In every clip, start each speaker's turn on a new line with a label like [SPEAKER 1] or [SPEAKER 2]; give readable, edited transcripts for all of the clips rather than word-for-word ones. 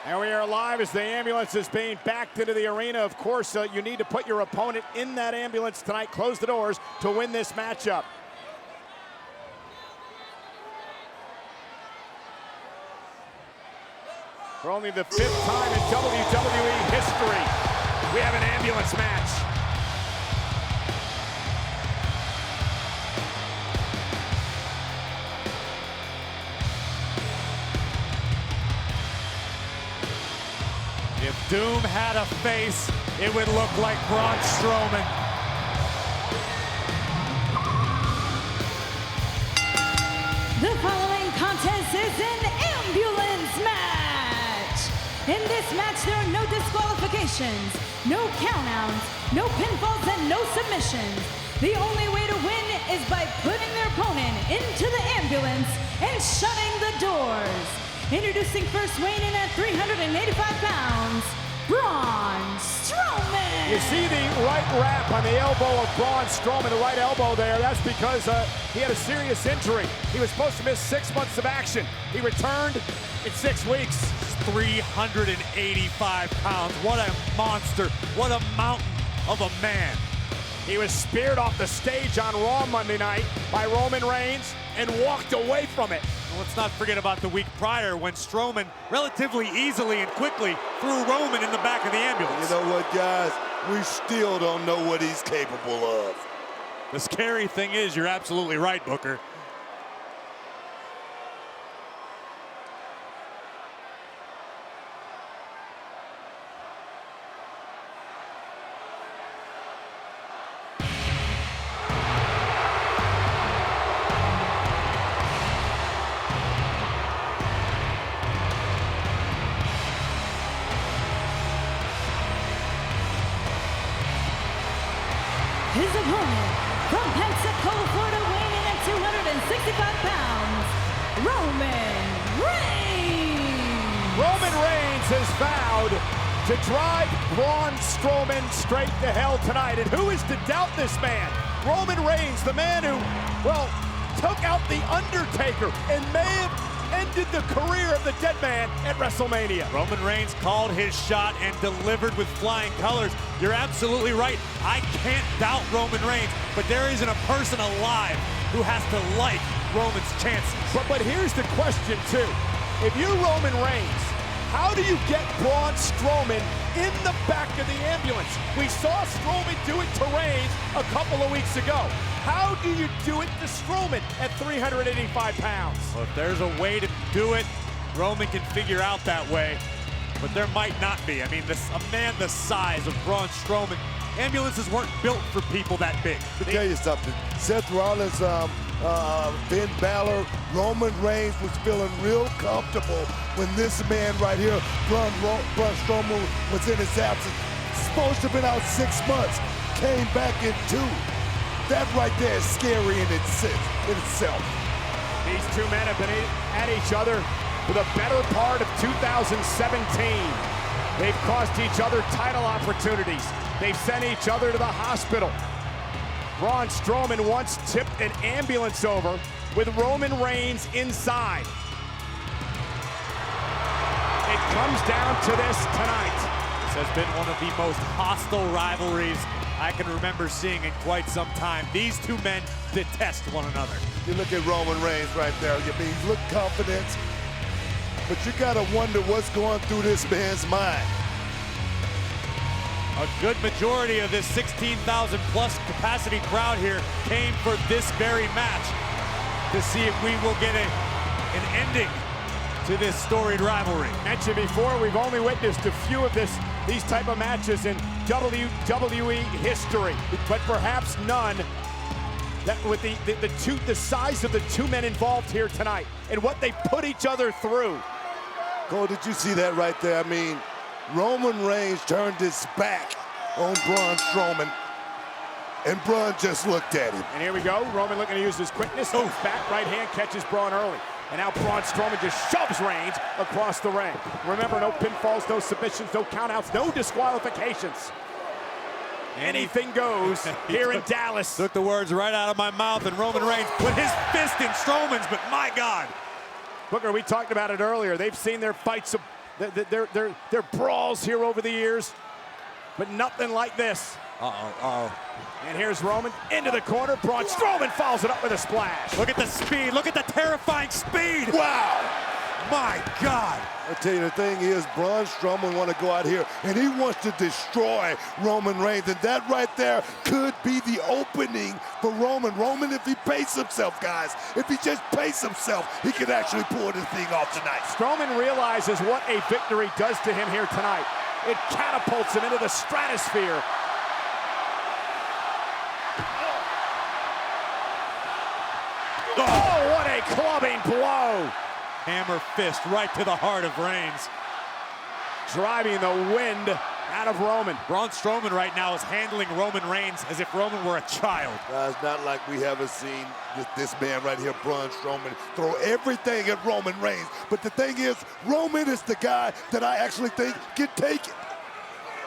[SPEAKER 1] And we are live as the ambulance is being backed into the arena. Of course, you need to put your opponent in that ambulance tonight. Close the doors to win this matchup. For only the 5th time in WWE history, we have an ambulance match.
[SPEAKER 2] If Doom had a face, it would look like Braun Strowman.
[SPEAKER 3] The following contest is an ambulance match. In this match, there are no disqualifications, no countouts, no pinfalls, and no submissions. The only way to win is by putting their opponent into the ambulance and shutting the doors. Introducing first, weighing in at 385 pounds, Braun Strowman.
[SPEAKER 1] You see the right wrap on the elbow of Braun Strowman, the right elbow there. That's because he had a serious injury. He was supposed to miss 6 months of action. He returned in 6 weeks.
[SPEAKER 2] 385 pounds. What a monster. What a mountain of a man.
[SPEAKER 1] He was speared off the stage on Raw Monday night by Roman Reigns and walked away from it.
[SPEAKER 2] Let's not forget about the week prior when Strowman relatively easily and quickly threw Roman in the back of the ambulance.
[SPEAKER 4] You know what, guys? We still don't know what he's capable of.
[SPEAKER 2] The scary thing is, you're absolutely right, Booker.
[SPEAKER 3] His opponent, from Pensacola, Florida, weighing in at 265 pounds, Roman Reigns.
[SPEAKER 1] Roman Reigns has vowed to drive Braun Strowman straight to hell tonight. And who is to doubt this man? Roman Reigns, the man who, well, took out The Undertaker and may have ended the career of the dead man at WrestleMania.
[SPEAKER 2] Roman Reigns called his shot and delivered with flying colors. You're absolutely right. I can't doubt Roman Reigns, but there isn't a person alive who has to like Roman's chances.
[SPEAKER 1] But here's the question, too. If you're Roman Reigns, how do you get Braun Strowman in the back of the ambulance? We saw Strowman do it to Reigns a couple of weeks ago. How do you do it to Strowman at 385 pounds?
[SPEAKER 2] Well, if there's a way to do it, Roman can figure out that way, but there might not be. I mean, a man the size of Braun Strowman, ambulances weren't built for people that big.
[SPEAKER 4] Let me tell you something. Seth Rollins, Finn Balor, Roman Reigns was feeling real comfortable when this man right here, Braun Strowman, was in his absence. Supposed to have been out 6 months, came back in 2. That right there is scary in itself.
[SPEAKER 1] These two men have been at each other for the better part of 2017. They've cost each other title opportunities. They've sent each other to the hospital. Braun Strowman once tipped an ambulance over with Roman Reigns inside. It comes down to this tonight.
[SPEAKER 2] This has been one of the most hostile rivalries I can remember seeing in quite some time. These two men detest one another.
[SPEAKER 4] You look at Roman Reigns right there. You mean, look confident, but you gotta wonder what's going through this man's mind.
[SPEAKER 2] A good majority of this 16,000 plus capacity crowd here came for this very match to see if we will get an ending to this storied rivalry.
[SPEAKER 1] Mentioned before, we've only witnessed a few of these type of matches in WWE history, but perhaps none that with the size of the two men involved here tonight and what they put each other through.
[SPEAKER 4] Cole, did you see that right there? I mean, Roman Reigns turned his back on Braun Strowman, and Braun just looked at him.
[SPEAKER 1] And here we go, Roman looking to use his quickness. Goes back, right hand catches Braun early. And now Braun Strowman just shoves Reigns across the ring. Remember, no pinfalls, no submissions, no countouts, no disqualifications. Anything goes here in Dallas.
[SPEAKER 2] Took the words right out of my mouth, and Roman Reigns put his fist in Strowman's, but my God.
[SPEAKER 1] Booker, we talked about it earlier. They've seen their fights their brawls here over the years, but nothing like this. And here's Roman into the corner. Braun Strowman follows it up with a splash.
[SPEAKER 2] Look at the speed. Look at the terrifying speed.
[SPEAKER 4] Wow!
[SPEAKER 2] My God.
[SPEAKER 4] I tell you, the thing is, Braun Strowman want to go out here and he wants to destroy Roman Reigns, and that right there could be the opening for Roman. Roman, if he pace himself, guys, if he just pace himself, he can actually pull this thing off tonight.
[SPEAKER 1] Strowman realizes what a victory does to him here tonight. It catapults him into the stratosphere. Oh, what a clubbing blow!
[SPEAKER 2] Hammer fist right to the heart of Reigns.
[SPEAKER 1] Driving the wind out of Roman.
[SPEAKER 2] Braun Strowman right now is handling Roman Reigns as if Roman were a child.
[SPEAKER 4] It's not like we haven't seen this man right here, Braun Strowman, throw everything at Roman Reigns. But the thing is, Roman is the guy that I actually think can take it.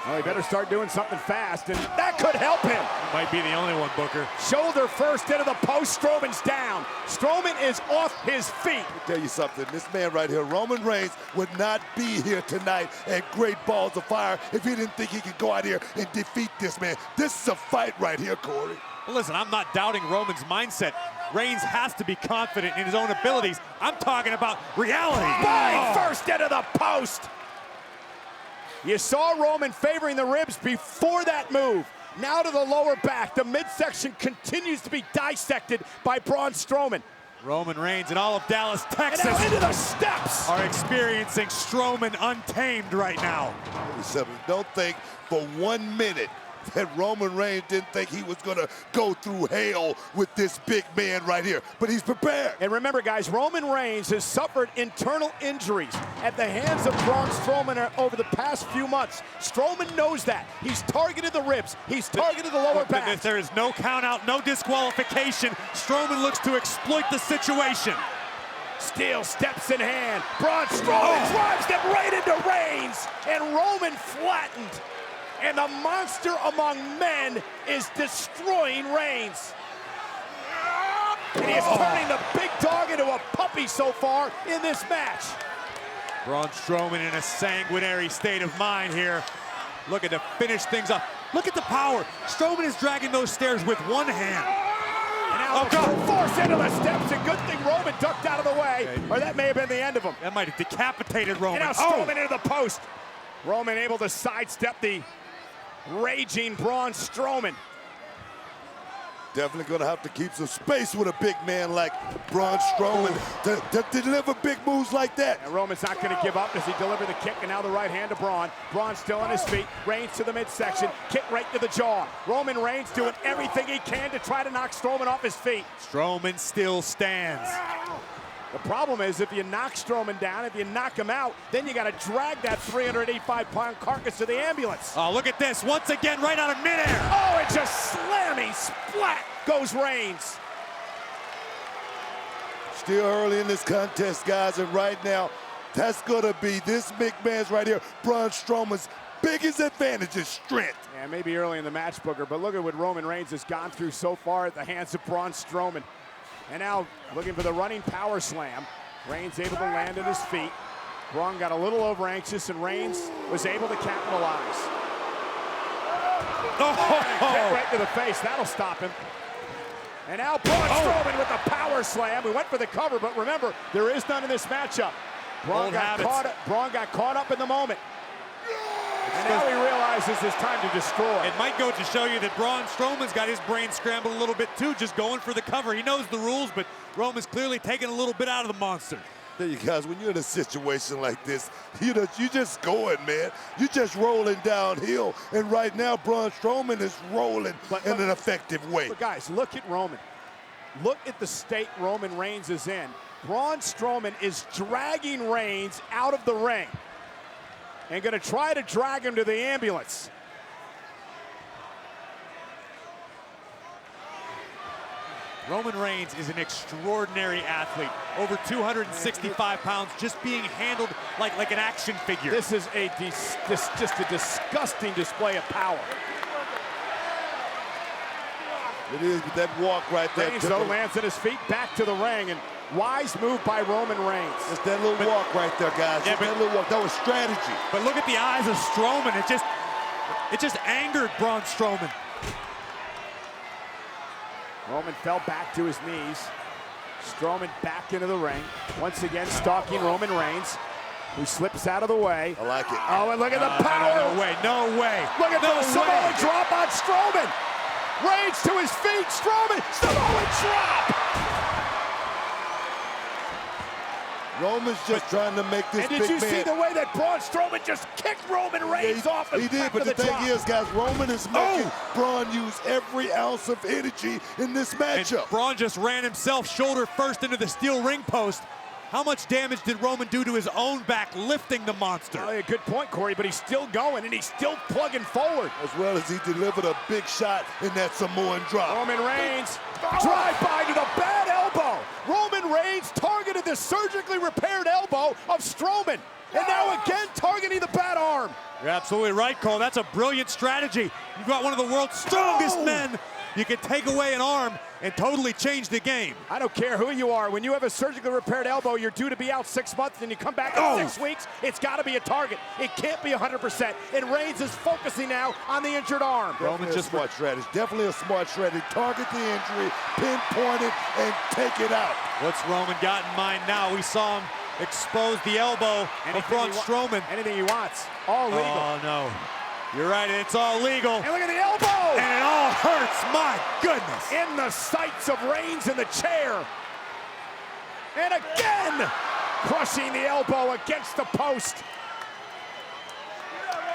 [SPEAKER 1] Well, he better start doing something fast, and that could help him.
[SPEAKER 2] Might be the only one, Booker.
[SPEAKER 1] Shoulder first into the post. Strowman's down. Strowman is off his feet.
[SPEAKER 4] Let me tell you something. This man right here, Roman Reigns, would not be here tonight at Great Balls of Fire if he didn't think he could go out here and defeat this man. This is a fight right here, Corey.
[SPEAKER 2] Well, listen, I'm not doubting Roman's mindset. Reigns has to be confident in his own abilities. I'm talking about reality.
[SPEAKER 1] Bang! First into the post. You saw Roman favoring the ribs before that move. Now to the lower back. The midsection continues to be dissected by Braun Strowman.
[SPEAKER 2] Roman Reigns and all of Dallas, Texas
[SPEAKER 1] And now into the steps.
[SPEAKER 2] are experiencing Strowman untamed right now.
[SPEAKER 4] Don't think for 1 minute that Roman Reigns didn't think he was going to go through hell with this big man right here. But he's prepared.
[SPEAKER 1] And remember, guys, Roman Reigns has suffered internal injuries at the hands of Braun Strowman over the past few months. Strowman knows that. He's targeted the ribs. He's targeted the lower back.
[SPEAKER 2] There is no count out, no disqualification. Strowman looks to exploit the situation.
[SPEAKER 1] Steel steps in hand. Braun Strowman drives them right into Reigns. And Roman flattened. And the monster among men is destroying Reigns. And he is turning the big dog into a puppy so far in this match.
[SPEAKER 2] Braun Strowman in a sanguinary state of mind here. Looking to finish things up. Look at the power. Strowman is dragging those stairs with one hand.
[SPEAKER 1] And now force into the steps. A good thing Roman ducked out of the way, or that may have been the end of him.
[SPEAKER 2] That might have decapitated Roman.
[SPEAKER 1] And now Strowman into the post. Roman able to sidestep the raging Braun Strowman.
[SPEAKER 4] Definitely going to have to keep some space with a big man like Braun Strowman to deliver big moves like that.
[SPEAKER 1] And Roman's not going to give up as he delivered the kick, and now the right hand to Braun. Braun still on his feet. Reigns to the midsection. Kick right to the jaw. Roman Reigns doing everything he can to try to knock Strowman off his feet.
[SPEAKER 2] Strowman still stands.
[SPEAKER 1] The problem is, if you knock Strowman down, if you knock him out, then you got to drag that 385-pound carcass to the ambulance.
[SPEAKER 2] Oh, look at this. Once again, right out of midair.
[SPEAKER 1] Oh, it's just slamming. Splat goes Reigns.
[SPEAKER 4] Still early in this contest, guys, and right now, that's going to be this big man's right here, Braun Strowman's biggest advantage is strength.
[SPEAKER 1] Yeah, maybe early in the match, Booker, but look at what Roman Reigns has gone through so far at the hands of Braun Strowman. And now looking for the running power slam. Reigns able to land at his feet. Braun got a little over anxious, and Reigns was able to capitalize. Kick right to the face. That'll stop him. And now Braun Strowman with the power slam. We went for the cover, but remember, there is none in this matchup. Braun got caught up in the moment. And now he realizes it's time to destroy.
[SPEAKER 2] It might go to show you that Braun Strowman's got his brain scrambled a little bit too, just going for the cover. He knows the rules, but Roman's clearly taking a little bit out of the monster.
[SPEAKER 4] There you guys, when you're in a situation like this, you just going, man. You're just rolling downhill. And right now, Braun Strowman is rolling in an effective way.
[SPEAKER 1] But guys, look at Roman. Look at the state Roman Reigns is in. Braun Strowman is dragging Reigns out of the ring and going to try to drag him to the ambulance.
[SPEAKER 2] Roman Reigns is an extraordinary athlete. Over 265 pounds, just being handled like an action figure.
[SPEAKER 1] This is just a disgusting display of power.
[SPEAKER 4] It is with that walk right there.
[SPEAKER 1] Reigns, though, lands at his feet, back to the ring, and Wise move by Roman Reigns.
[SPEAKER 4] Just that little walk right there, guys.
[SPEAKER 2] Yeah,
[SPEAKER 4] Just that little walk. That was strategy.
[SPEAKER 2] But look at the eyes of Strowman. It just angered Braun Strowman.
[SPEAKER 1] Roman fell back to his knees. Strowman back into the ring. Once again stalking Roman Reigns, who slips out of the way.
[SPEAKER 4] I like it.
[SPEAKER 1] Oh, and look at the power.
[SPEAKER 2] No way, no way.
[SPEAKER 1] Look at the Samoan drop on Strowman. Reigns to his feet. Strowman, Samoan drop.
[SPEAKER 4] Roman's just trying to make this
[SPEAKER 1] And
[SPEAKER 4] big
[SPEAKER 1] did you
[SPEAKER 4] man.
[SPEAKER 1] see the way that Braun Strowman just kicked Roman Reigns off and
[SPEAKER 4] He did,
[SPEAKER 1] back
[SPEAKER 4] but
[SPEAKER 1] to
[SPEAKER 4] the thing
[SPEAKER 1] top?
[SPEAKER 4] is, guys, Roman is making Braun use every ounce of energy in this
[SPEAKER 2] And
[SPEAKER 4] matchup.
[SPEAKER 2] Braun just ran himself shoulder first into the steel ring post. How much damage did Roman do to his own back lifting the monster?
[SPEAKER 1] Oh, yeah, good point, Corey, but he's still going and he's still plugging forward.
[SPEAKER 4] As well as he delivered a big shot in that Samoan drop.
[SPEAKER 1] Roman Reigns, drive by to the bad elbow. Roman Reigns targeted the surgically repaired elbow of Strowman. And now again targeting the bad arm.
[SPEAKER 2] You're absolutely right, Cole. That's a brilliant strategy. You've got one of the world's strongest men. You can take away an arm and totally change the game.
[SPEAKER 1] I don't care who you are. When you have a surgically repaired elbow, you're due to be out 6 months, and you come back in 6 weeks, it's got to be a target. It can't be 100%. And Reigns is focusing now on the injured arm.
[SPEAKER 4] Definitely a smart strategy. Definitely a smart strategy. Target the injury, pinpoint it, and take it out.
[SPEAKER 2] What's Roman got in mind now? We saw him expose the elbow of Braun Strowman.
[SPEAKER 1] Anything he wants. All legal.
[SPEAKER 2] Oh, no. You're right, it's all legal.
[SPEAKER 1] And look at the elbow!
[SPEAKER 2] And it all hurts, my goodness.
[SPEAKER 1] In the sights of Reigns in the chair. And again, crushing the elbow against the post.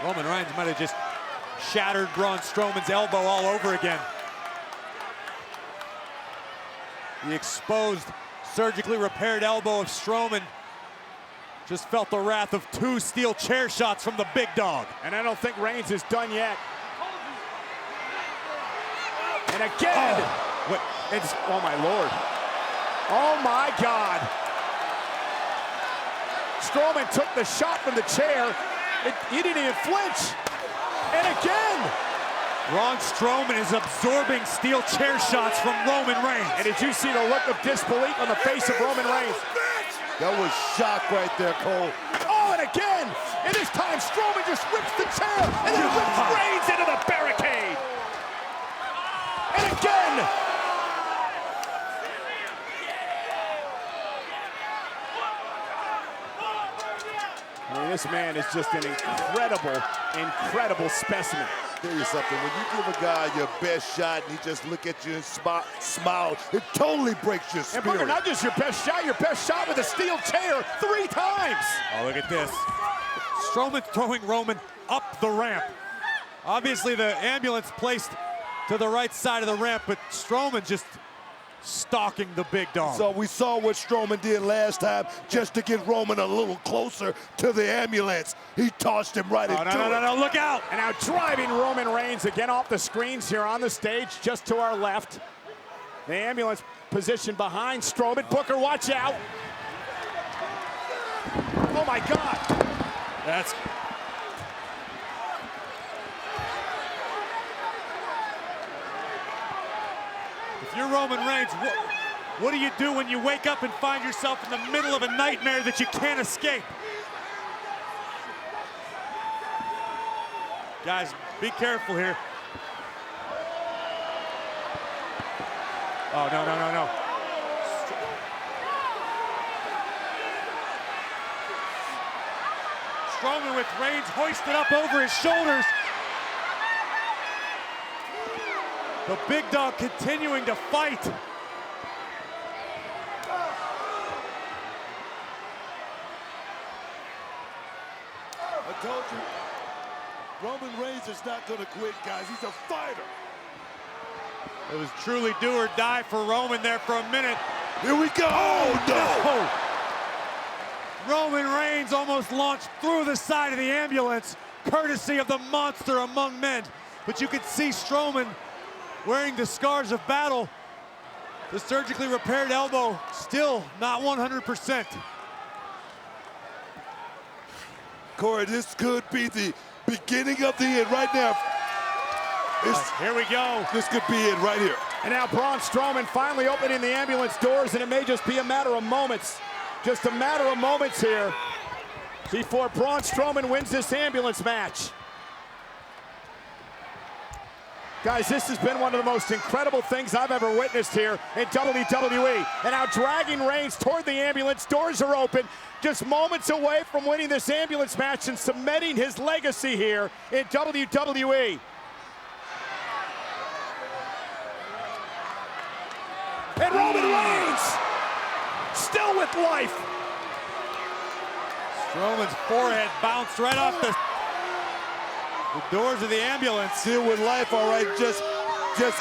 [SPEAKER 2] Roman Reigns might have just shattered Braun Strowman's elbow all over again. The exposed, surgically repaired elbow of Strowman just felt the wrath of 2 steel chair shots from the big dog.
[SPEAKER 1] And I don't think Reigns is done yet. And again, it's, oh my Lord. Oh my God. Strowman took the shot from the chair. He didn't even flinch. And again.
[SPEAKER 2] Braun Strowman is absorbing steel chair shots from Roman Reigns.
[SPEAKER 1] And did you see the look of disbelief on the face of Roman Reigns?
[SPEAKER 4] That was shock right there, Cole.
[SPEAKER 1] Oh, and again, and this time Strowman just rips the chair and then rips Reigns into the barricade. And again. I mean, this man is just an incredible specimen.
[SPEAKER 4] Tell you something, when you give a guy your best shot and he just look at you and smile, it totally breaks your
[SPEAKER 1] And
[SPEAKER 4] spirit.
[SPEAKER 1] Booker, not just your best shot with a steel chair 3 times.
[SPEAKER 2] Oh, look at this. Strowman throwing Roman up the ramp. Obviously, the ambulance placed to the right side of the ramp, but Strowman just stalking the big dog.
[SPEAKER 4] So we saw what Strowman did last time just to get Roman a little closer to the ambulance. He tossed him right into it.
[SPEAKER 2] No, look out.
[SPEAKER 1] And now driving Roman Reigns again off the screens here on the stage, just to our left. The ambulance position behind Strowman. Booker, watch out. Oh my God.
[SPEAKER 2] That's... If you're Roman Reigns, what do you do when you wake up and find yourself in the middle of a nightmare that you can't escape? Guys, be careful here. Oh, no. Strowman with Reigns hoisted up over his shoulders. The big dog continuing to fight.
[SPEAKER 4] I told you, Roman Reigns is not going to quit, guys. He's a fighter.
[SPEAKER 2] It was truly do or die for Roman there for a minute.
[SPEAKER 4] Here we go. Oh, no.
[SPEAKER 2] Roman Reigns almost launched through the side of the ambulance, courtesy of the monster among men. But you could see Strowman wearing the scars of battle. The surgically repaired elbow still not 100%.
[SPEAKER 4] Corey, this could be the beginning of the end right now.
[SPEAKER 2] Here we go.
[SPEAKER 4] This could be it right here.
[SPEAKER 1] And now Braun Strowman finally opening the ambulance doors, and it may just be a matter of moments. Just a matter of moments here before Braun Strowman wins this ambulance match. Guys, this has been one of the most incredible things I've ever witnessed here in WWE. And now dragging Reigns toward the ambulance, doors are open, just moments away from winning this ambulance match and cementing his legacy here in WWE. And Roman Reigns, still with life.
[SPEAKER 2] Strowman's forehead bounced right off the doors of the ambulance.
[SPEAKER 4] Still with life, all right, just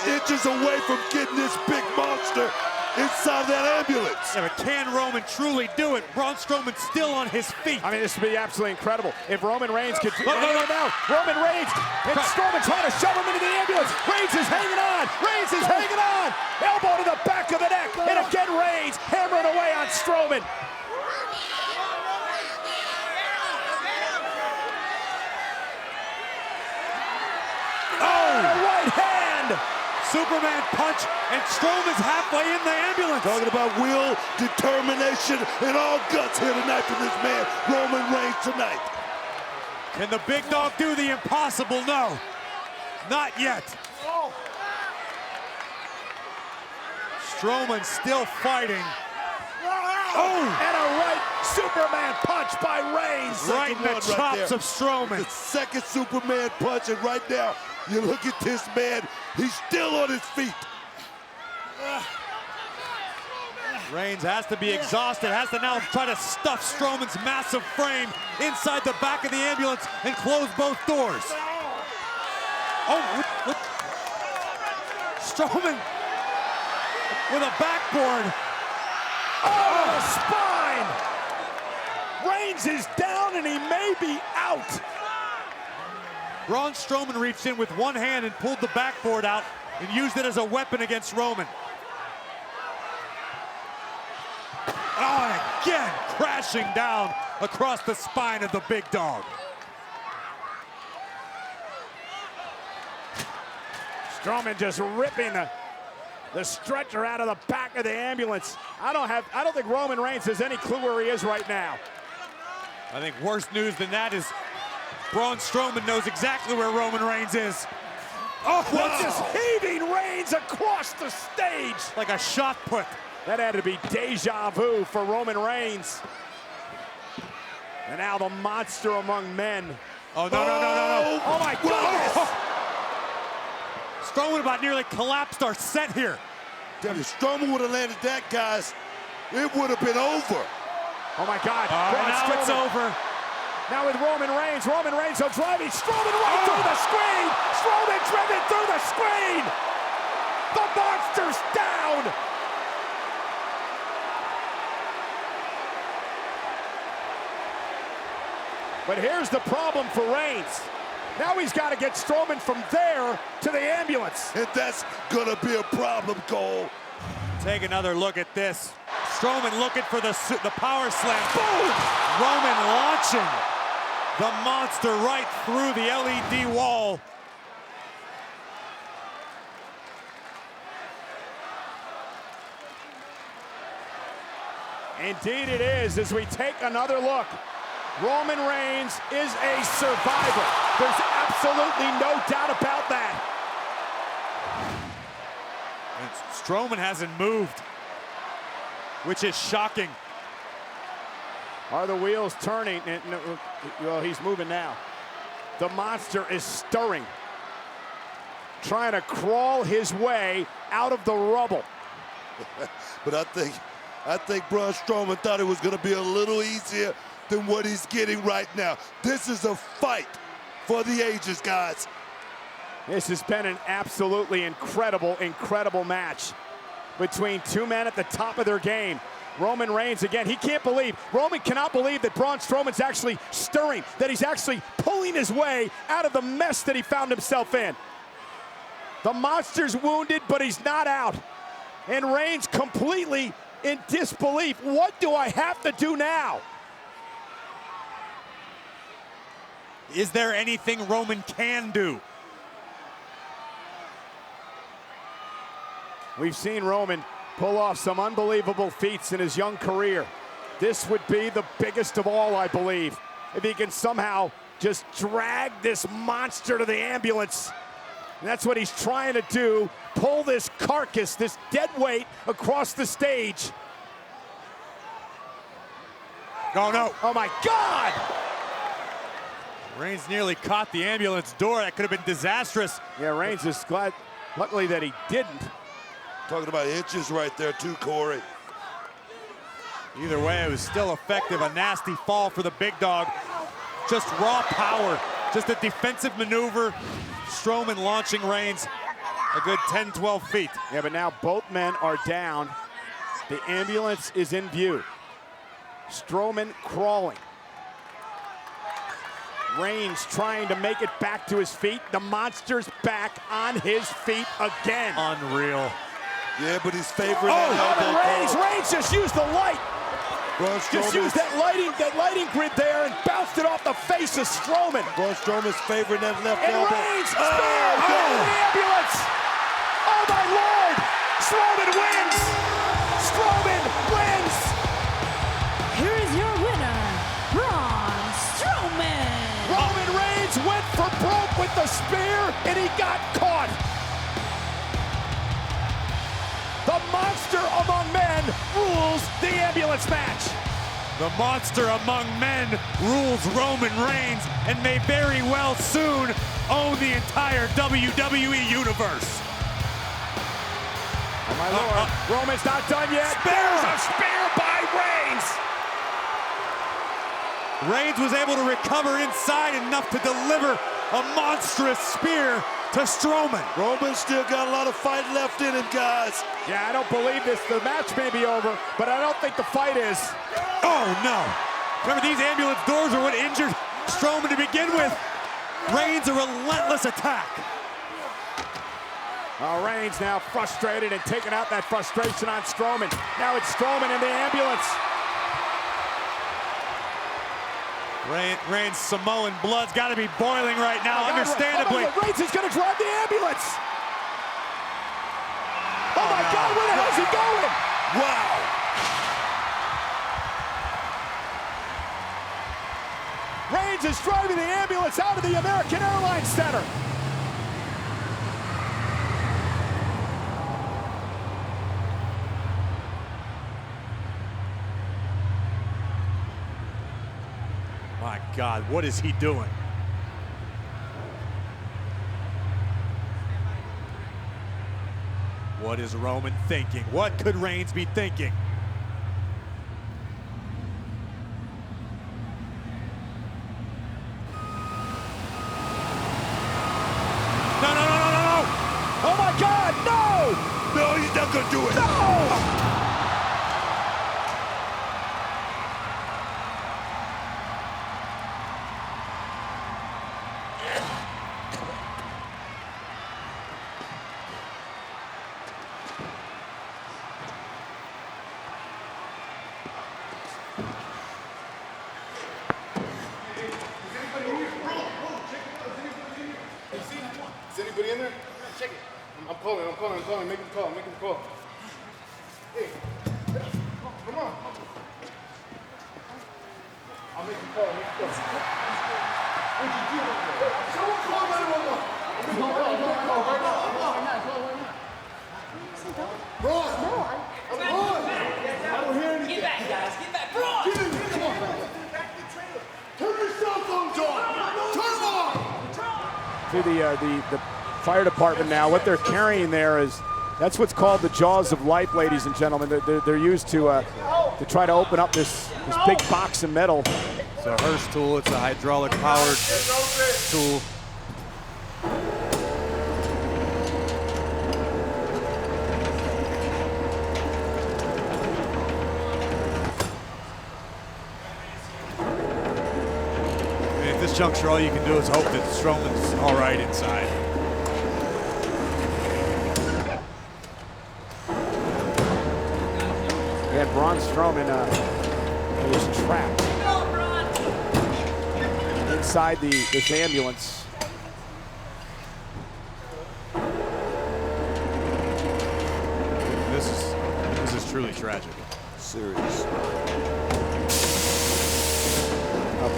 [SPEAKER 4] inches away from getting this big monster inside that ambulance.
[SPEAKER 2] Yeah, but can Roman truly do it? Braun Strowman's still on his feet.
[SPEAKER 1] I mean, this would be absolutely incredible if Roman Reigns could.
[SPEAKER 2] No.
[SPEAKER 1] Roman Reigns and Strowman trying to shove him into the ambulance. Reigns is hanging on. Reigns is hanging on. Elbow to the back of the neck, and again Reigns hammering away on Strowman. Right hand.
[SPEAKER 2] Superman punch, and Strowman's halfway in the ambulance.
[SPEAKER 4] Talking about will, determination, and all guts here tonight for this man, Roman Reigns tonight.
[SPEAKER 2] Can the big dog do the impossible? No, not yet. Strowman still fighting.
[SPEAKER 1] Oh, and a right Superman punch by Reigns.
[SPEAKER 2] Right in the chops of Strowman.
[SPEAKER 4] The second Superman punch, and right now, you look at this man, he's still on his feet.
[SPEAKER 2] Reigns has to be exhausted, has to now try to stuff Strowman's massive frame inside the back of the ambulance and close both doors. Oh, what? Strowman with a backboard.
[SPEAKER 1] Oh, spine! Reigns is down and he may be out.
[SPEAKER 2] Braun Strowman reached in with one hand and pulled the backboard out and used it as a weapon against Roman. Oh, and again, crashing down across the spine of the big dog.
[SPEAKER 1] Strowman just ripping the stretcher out of the back of the ambulance. I don't think Roman Reigns has any clue where he is right now.
[SPEAKER 2] I think worse news than that is Braun Strowman knows exactly where Roman Reigns is.
[SPEAKER 1] Oh, wow. Just heaving Reigns across the stage.
[SPEAKER 2] Like a shot put.
[SPEAKER 1] That had to be deja vu for Roman Reigns. And now the monster among men.
[SPEAKER 2] Oh, no.
[SPEAKER 1] Oh, my goodness.
[SPEAKER 2] Strowman about nearly collapsed our set here.
[SPEAKER 4] If Strowman would have landed that, guys, it would have been over.
[SPEAKER 1] Oh, my God.
[SPEAKER 2] Now it's over.
[SPEAKER 1] Now with Roman Reigns so driving Strowman right through the screen. Strowman driven through the screen. The monster's down. But here's the problem for Reigns. Now he's got to get Strowman from there to the ambulance.
[SPEAKER 4] And that's gonna be a problem, Cole.
[SPEAKER 2] Take another look at this. Strowman looking for the power slam. Boom! Roman launching the monster right through the LED wall.
[SPEAKER 1] Indeed it is, as we take another look. Roman Reigns is a survivor. There's absolutely no doubt about that.
[SPEAKER 2] And Strowman hasn't moved, which is shocking.
[SPEAKER 1] Are the wheels turning? Well, he's moving now. The monster is stirring, trying to crawl his way out of the rubble.
[SPEAKER 4] But I think Braun Strowman thought it was going to be a little easier than what he's getting right now. This is a fight for the ages, guys.
[SPEAKER 1] This has been an absolutely incredible match between two men at the top of their game. Roman Reigns again, Roman cannot believe that Braun Strowman's actually stirring, that he's actually pulling his way out of the mess that he found himself in. The monster's wounded, but he's not out. And Reigns completely in disbelief. What do I have to do now?
[SPEAKER 2] Is there anything Roman can do?
[SPEAKER 1] We've seen Roman pull off some unbelievable feats in his young career. This would be the biggest of all, I believe, if he can somehow just drag this monster to the ambulance. And that's what he's trying to do, pull this carcass, this dead weight across the stage.
[SPEAKER 2] Oh no.
[SPEAKER 1] Oh my God!
[SPEAKER 2] Reigns nearly caught the ambulance door. That could have been disastrous.
[SPEAKER 1] Yeah, Reigns is glad, luckily that he didn't.
[SPEAKER 4] Talking about inches right there too, Corey.
[SPEAKER 2] Either way, it was still effective. A nasty fall for the big dog. Just raw power, just a defensive maneuver. Strowman launching Reigns a good 10, 12 feet.
[SPEAKER 1] Yeah, but now both men are down. The ambulance is in view. Strowman crawling. Reigns trying to make it back to his feet. The monster's back on his feet again.
[SPEAKER 2] Unreal.
[SPEAKER 4] Yeah, but he's favoring
[SPEAKER 1] Reigns just used the light. Just used that lighting grid there and bounced it off the face of Strowman.
[SPEAKER 4] Braun Strowman's favoring that left
[SPEAKER 1] And
[SPEAKER 4] elbow.
[SPEAKER 1] Reigns spears the ambulance. Oh my Lord! Strowman wins. Strowman wins.
[SPEAKER 3] Here is your winner, Braun Strowman.
[SPEAKER 1] Roman Reigns went for broke with the spear and he got caught. The monster among men rules the ambulance match.
[SPEAKER 2] The monster among men rules Roman Reigns and may very well soon own the entire WWE universe.
[SPEAKER 1] Oh my Lord, Roman's not done yet. There's a spear by Reigns.
[SPEAKER 2] Reigns was able to recover inside enough to deliver a monstrous spear to Strowman.
[SPEAKER 4] Roman still got a lot of fight left in him, guys.
[SPEAKER 1] Yeah, I don't believe this. The match may be over, but I don't think the fight is.
[SPEAKER 2] Oh no! Remember, these ambulance doors are what injured Strowman to begin with. Reigns a relentless attack.
[SPEAKER 1] Reigns now frustrated and taking out that frustration on Strowman. Now it's Strowman in the ambulance.
[SPEAKER 2] Reigns' Samoan blood's got to be boiling right now, understandably.
[SPEAKER 1] Reigns is going to drive the ambulance. Oh my God, where the hell is he going?
[SPEAKER 4] Wow.
[SPEAKER 1] Reigns is driving the ambulance out of the American Airlines Center.
[SPEAKER 2] My God, what is he doing? What is Roman thinking? What could Reigns be thinking? No, no, no, no, no, no!
[SPEAKER 1] Oh my God, no!
[SPEAKER 4] No, he's not gonna do it.
[SPEAKER 1] No!
[SPEAKER 5] Is anybody in there? Check it. I'm calling. Make him call. Hey, come on. I'll make him call. What'd you do? Someone call 911. I'm call right now. Braun! I don't hear anything.
[SPEAKER 6] Get back, guys. Get back. Braun!
[SPEAKER 5] Come on. Turn your cell phones on. Turn them on.
[SPEAKER 1] To the fire department now, what they're carrying there is, that's what's called the jaws of life, ladies and gentlemen. They're used to try to open up this big box of metal.
[SPEAKER 2] It's a Hearst tool. It's a hydraulic powered tool. At this juncture, all you can do is hope that Strowman's all right inside.
[SPEAKER 1] Yeah, Braun Strowman is trapped inside this ambulance.
[SPEAKER 2] truly tragic.
[SPEAKER 4] Serious.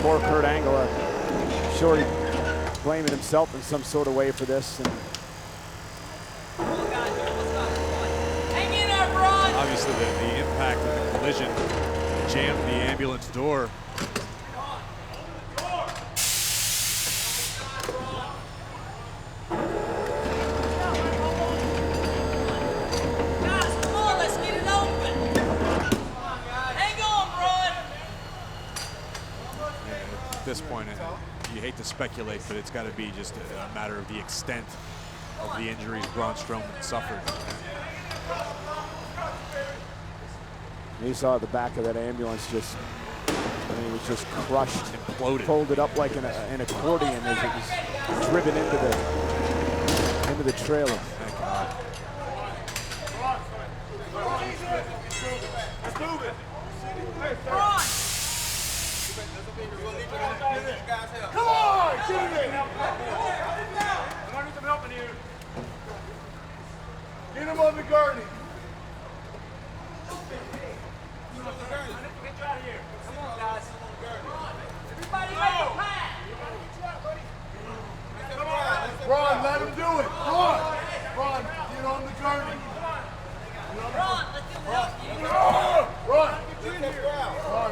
[SPEAKER 1] Poor Kurt Angle. Sure, he's blaming himself in some sort of way for this. And
[SPEAKER 2] obviously, the impact of the collision jammed the ambulance door. At this point, you hate to speculate, but it's got to be just a matter of the extent of the injuries Braun Strowman suffered.
[SPEAKER 1] you saw the back of that ambulance just, I mean, it was just crushed,
[SPEAKER 2] Imploded.
[SPEAKER 1] folded up like an accordion as it was driven into the trailer.
[SPEAKER 2] Thank God.
[SPEAKER 5] Come on! Get in there! I need some help in here. Get him on the gurney. Get you out of here. Come on, guys. Everybody make a plan. Braun, let him do it. Braun, get on the gurney. Braun, let them help you.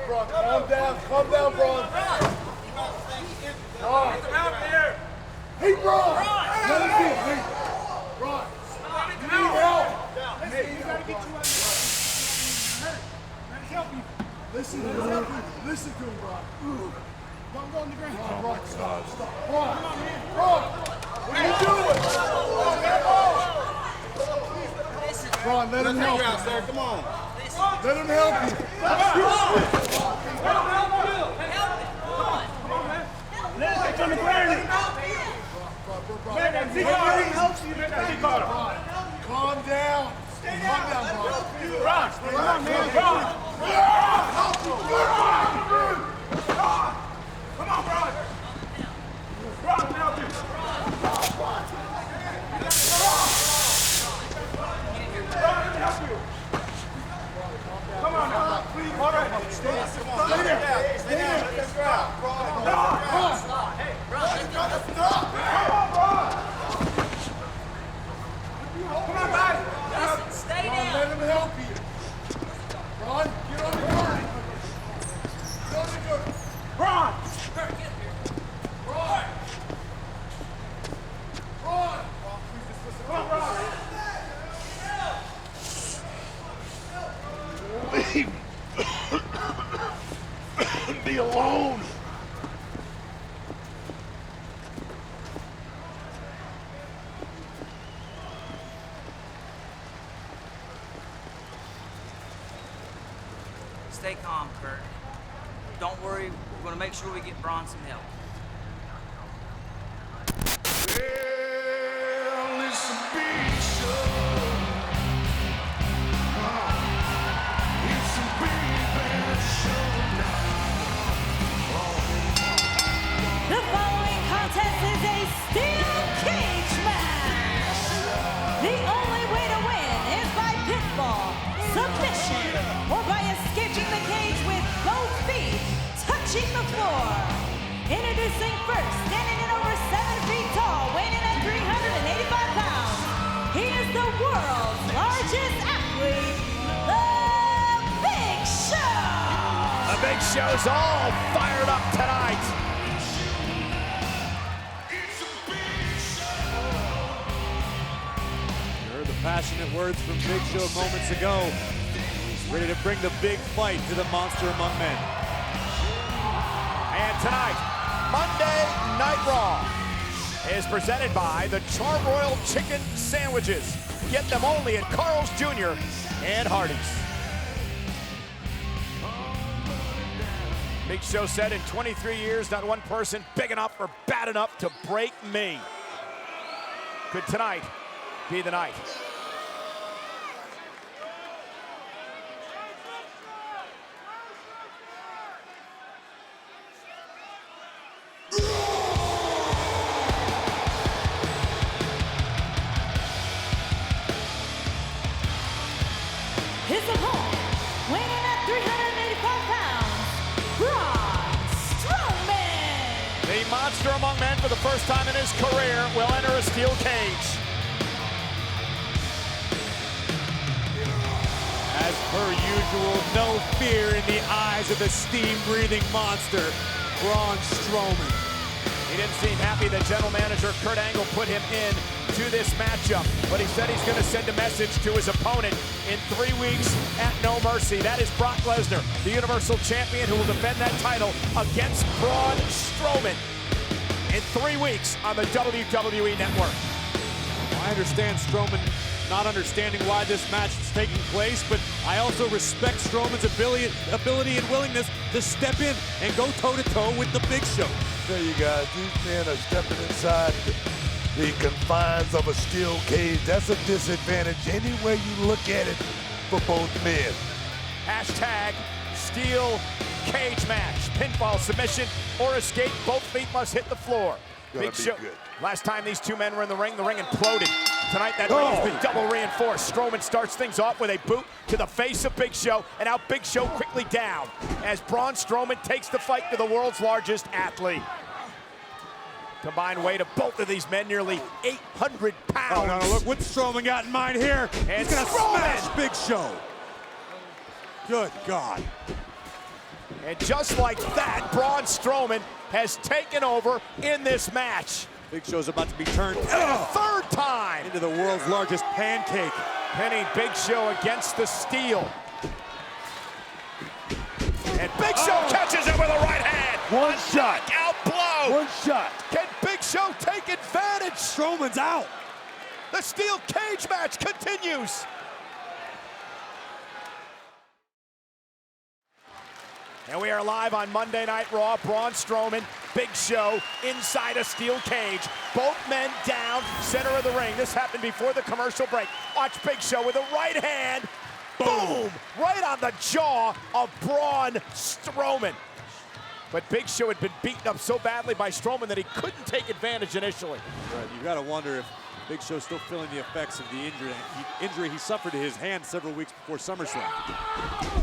[SPEAKER 5] Braun, calm down, Braun. Braun. Hey, Braun! Let him get it. Braun, you need help. Hey, you gotta get you out of here. Let us help you. Listen to him, Braun. Don't go on the ground. Braun, stop. Braun, what are you doing? Braun, let him help you. Sir. Come on. Let him help you. Let us get on the ground. Calm down. Calm down, Braun. Come on, man. Braun. Come on, Braun. Braun, help you. Come on now. All right. Stay there. Stay there. Hey, Braun. Stop. Come on, Braun. Come on, guys. Listen, stay down. Let him help you. Braun, get on the ground. Get on the ground. Braun. Get here. Braun. Braun. Come on, Braun. Leave me alone.
[SPEAKER 6] Stay calm, Kurt. Don't worry, we're gonna make sure we get Braun some help.
[SPEAKER 5] Well, it's a big show. It's a big bad show now.
[SPEAKER 3] The following contest is a steel cage match. The only way to win is by pinfall, submission, or by escaping the cage with both feet touching the floor. Introducing first, standing at over 7 feet tall, weighing in at 385 pounds. He is the world's largest athlete, The Big Show.
[SPEAKER 1] The Big Show's all fired up tonight.
[SPEAKER 2] You heard the passionate words from Big Show moments ago. He's ready to bring the big fight to the monster among men.
[SPEAKER 1] And tonight, Monday Night Raw is presented by the Charbroiled Chicken Sandwiches. Get them only at Carl's Jr. and Hardee's. Big Show said in 23 years, not one person big enough or bad enough to break me. Could tonight be the night?
[SPEAKER 3] His opponent,
[SPEAKER 1] monster among men for the first time in his career will enter a steel cage.
[SPEAKER 2] As per usual, no fear in the eyes of the steam-breathing monster, Braun Strowman.
[SPEAKER 1] He didn't seem happy that general manager Kurt Angle put him in to this matchup, but he said he's going to send a message to his opponent in 3 weeks at No Mercy. That is Brock Lesnar, the Universal Champion, who will defend that title against Braun Strowman in 3 weeks on the WWE Network.
[SPEAKER 2] I understand Strowman not understanding why this match is taking place, but I also respect Strowman's ability and willingness to step in and go toe-to-toe with the Big Show.
[SPEAKER 4] There you guys, these men are stepping inside the confines of a steel cage. That's a disadvantage any way you look at it for both men.
[SPEAKER 1] Hashtag steel cage match. Pinfall, submission, or escape. Both feet must hit the floor. Big Show.
[SPEAKER 4] Good.
[SPEAKER 1] Last time these two men were in the ring imploded. Tonight that ring has been double reinforced. Strowman starts things off with a boot to the face of Big Show, and now Big Show quickly down as Braun Strowman takes the fight to the world's largest athlete. Combined weight of both of these men, nearly 800 pounds.
[SPEAKER 2] Oh, no, look what Strowman got in mind here.
[SPEAKER 1] And
[SPEAKER 2] he's gonna
[SPEAKER 1] Strowman!
[SPEAKER 2] smash Big Show. Good God.
[SPEAKER 1] And just like that, Braun Strowman has taken over in this match.
[SPEAKER 2] Big Show's about to be turned
[SPEAKER 1] Third time
[SPEAKER 2] into the world's largest pancake.
[SPEAKER 1] pinning Big Show against the steel. And Big Show catches him with a right hand.
[SPEAKER 4] One shot.
[SPEAKER 1] Out blow.
[SPEAKER 4] One shot.
[SPEAKER 1] Can Big Show take advantage?
[SPEAKER 2] Strowman's out.
[SPEAKER 1] The steel cage match continues. And we are live on Monday Night Raw. Braun Strowman, Big Show, inside a steel cage. Both men down, center of the ring. This happened before the commercial break. Watch Big Show with a right hand. Boom! Right on the jaw of Braun Strowman. But Big Show had been beaten up so badly by Strowman that he couldn't take advantage initially.
[SPEAKER 2] Right, you gotta wonder if Big Show's still feeling the effects of the injury he suffered to his hand several weeks before SummerSlam.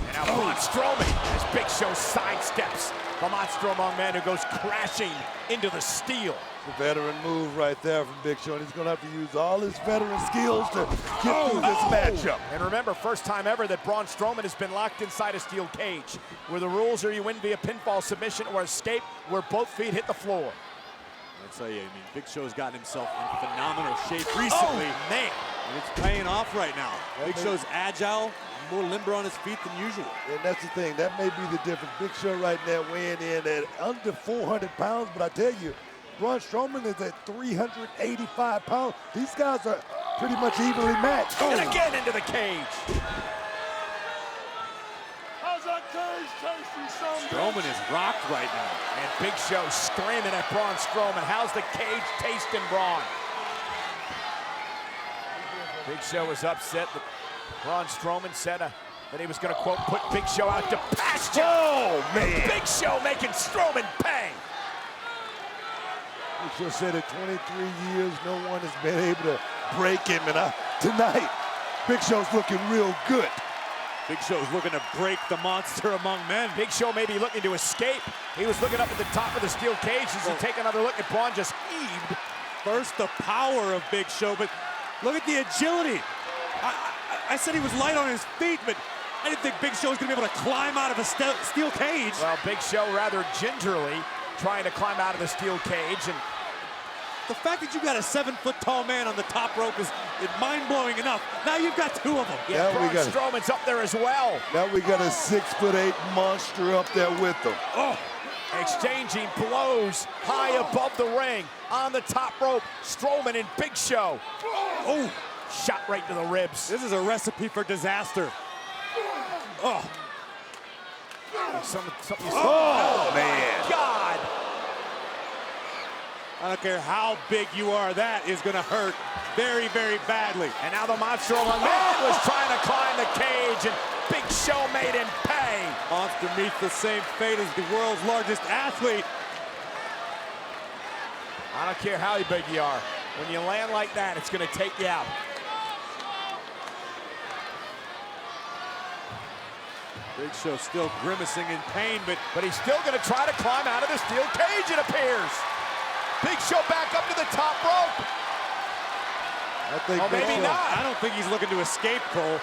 [SPEAKER 1] And now Braun Strowman, as Big Show sidesteps the monster among men, who goes crashing into the steel.
[SPEAKER 4] The veteran move right there from Big Show, and he's gonna have to use all his veteran skills to get through this matchup.
[SPEAKER 1] And remember, first time ever that Braun Strowman has been locked inside a steel cage, where the rules are you win via pinfall, submission, or escape, where both feet hit the floor.
[SPEAKER 2] I'll tell you, I mean, Big Show's gotten himself in phenomenal shape recently.
[SPEAKER 1] Oh, man.
[SPEAKER 2] And it's paying off right now. Big Show's agile, more limber on his feet than usual.
[SPEAKER 4] And that's the thing, that may be the difference. Big Show right now weighing in at under 400 pounds, but I tell you, Braun Strowman is at 385 pounds. These guys are pretty much evenly matched.
[SPEAKER 1] And again into the cage.
[SPEAKER 5] How's that cage tasting, son?
[SPEAKER 2] Strowman is rocked right now.
[SPEAKER 1] And Big Show screaming at Braun Strowman. How's the cage tasting, Braun? Big Show was upset that Braun Strowman said that he was going to, quote, put Big Show out to pasture.
[SPEAKER 4] Oh, man.
[SPEAKER 1] Big Show making Strowman pay.
[SPEAKER 4] Big Show said in 23 years, no one has been able to break him. And tonight, Big Show's looking real good.
[SPEAKER 2] Big Show's looking to break the monster among men.
[SPEAKER 1] Big Show may be looking to escape. He was looking up at the top of the steel cage as he take another look at Braun, just heaved.
[SPEAKER 2] First, the power of Big Show, but look at the agility. I said he was light on his feet, but I didn't think Big Show was going to be able to climb out of a steel cage.
[SPEAKER 1] Well, Big Show rather gingerly trying to climb out of the steel cage. And
[SPEAKER 2] the fact that you got a 7-foot-tall man on the top rope is mind-blowing enough. Now you've got two of them.
[SPEAKER 1] yeah,
[SPEAKER 4] Now we
[SPEAKER 1] Braun
[SPEAKER 4] got-
[SPEAKER 1] Strowman's up there as well.
[SPEAKER 4] Now we got a 6'8" monster up there with them.
[SPEAKER 1] Oh, exchanging blows high above the ring on the top rope. Strowman and Big Show.
[SPEAKER 2] Oh,
[SPEAKER 1] Shot right to the ribs.
[SPEAKER 2] this is a recipe for disaster. Oh,
[SPEAKER 1] Something
[SPEAKER 4] Oh, man.
[SPEAKER 1] God.
[SPEAKER 2] I don't care how big you are, that is going to hurt very, very badly.
[SPEAKER 1] And now the monster among men was trying to climb the cage, and Big Show made him pay.
[SPEAKER 2] Monster meets the same fate as the world's largest athlete.
[SPEAKER 1] I don't care how big you are. When you land like that, it's going to take you out.
[SPEAKER 2] Big Show still grimacing in pain, but
[SPEAKER 1] But he's still going to try to climb out of the steel cage, it appears. Big Show back up to the top rope.
[SPEAKER 4] I think
[SPEAKER 1] Oh, maybe not.
[SPEAKER 2] I don't think he's looking to escape, Cole.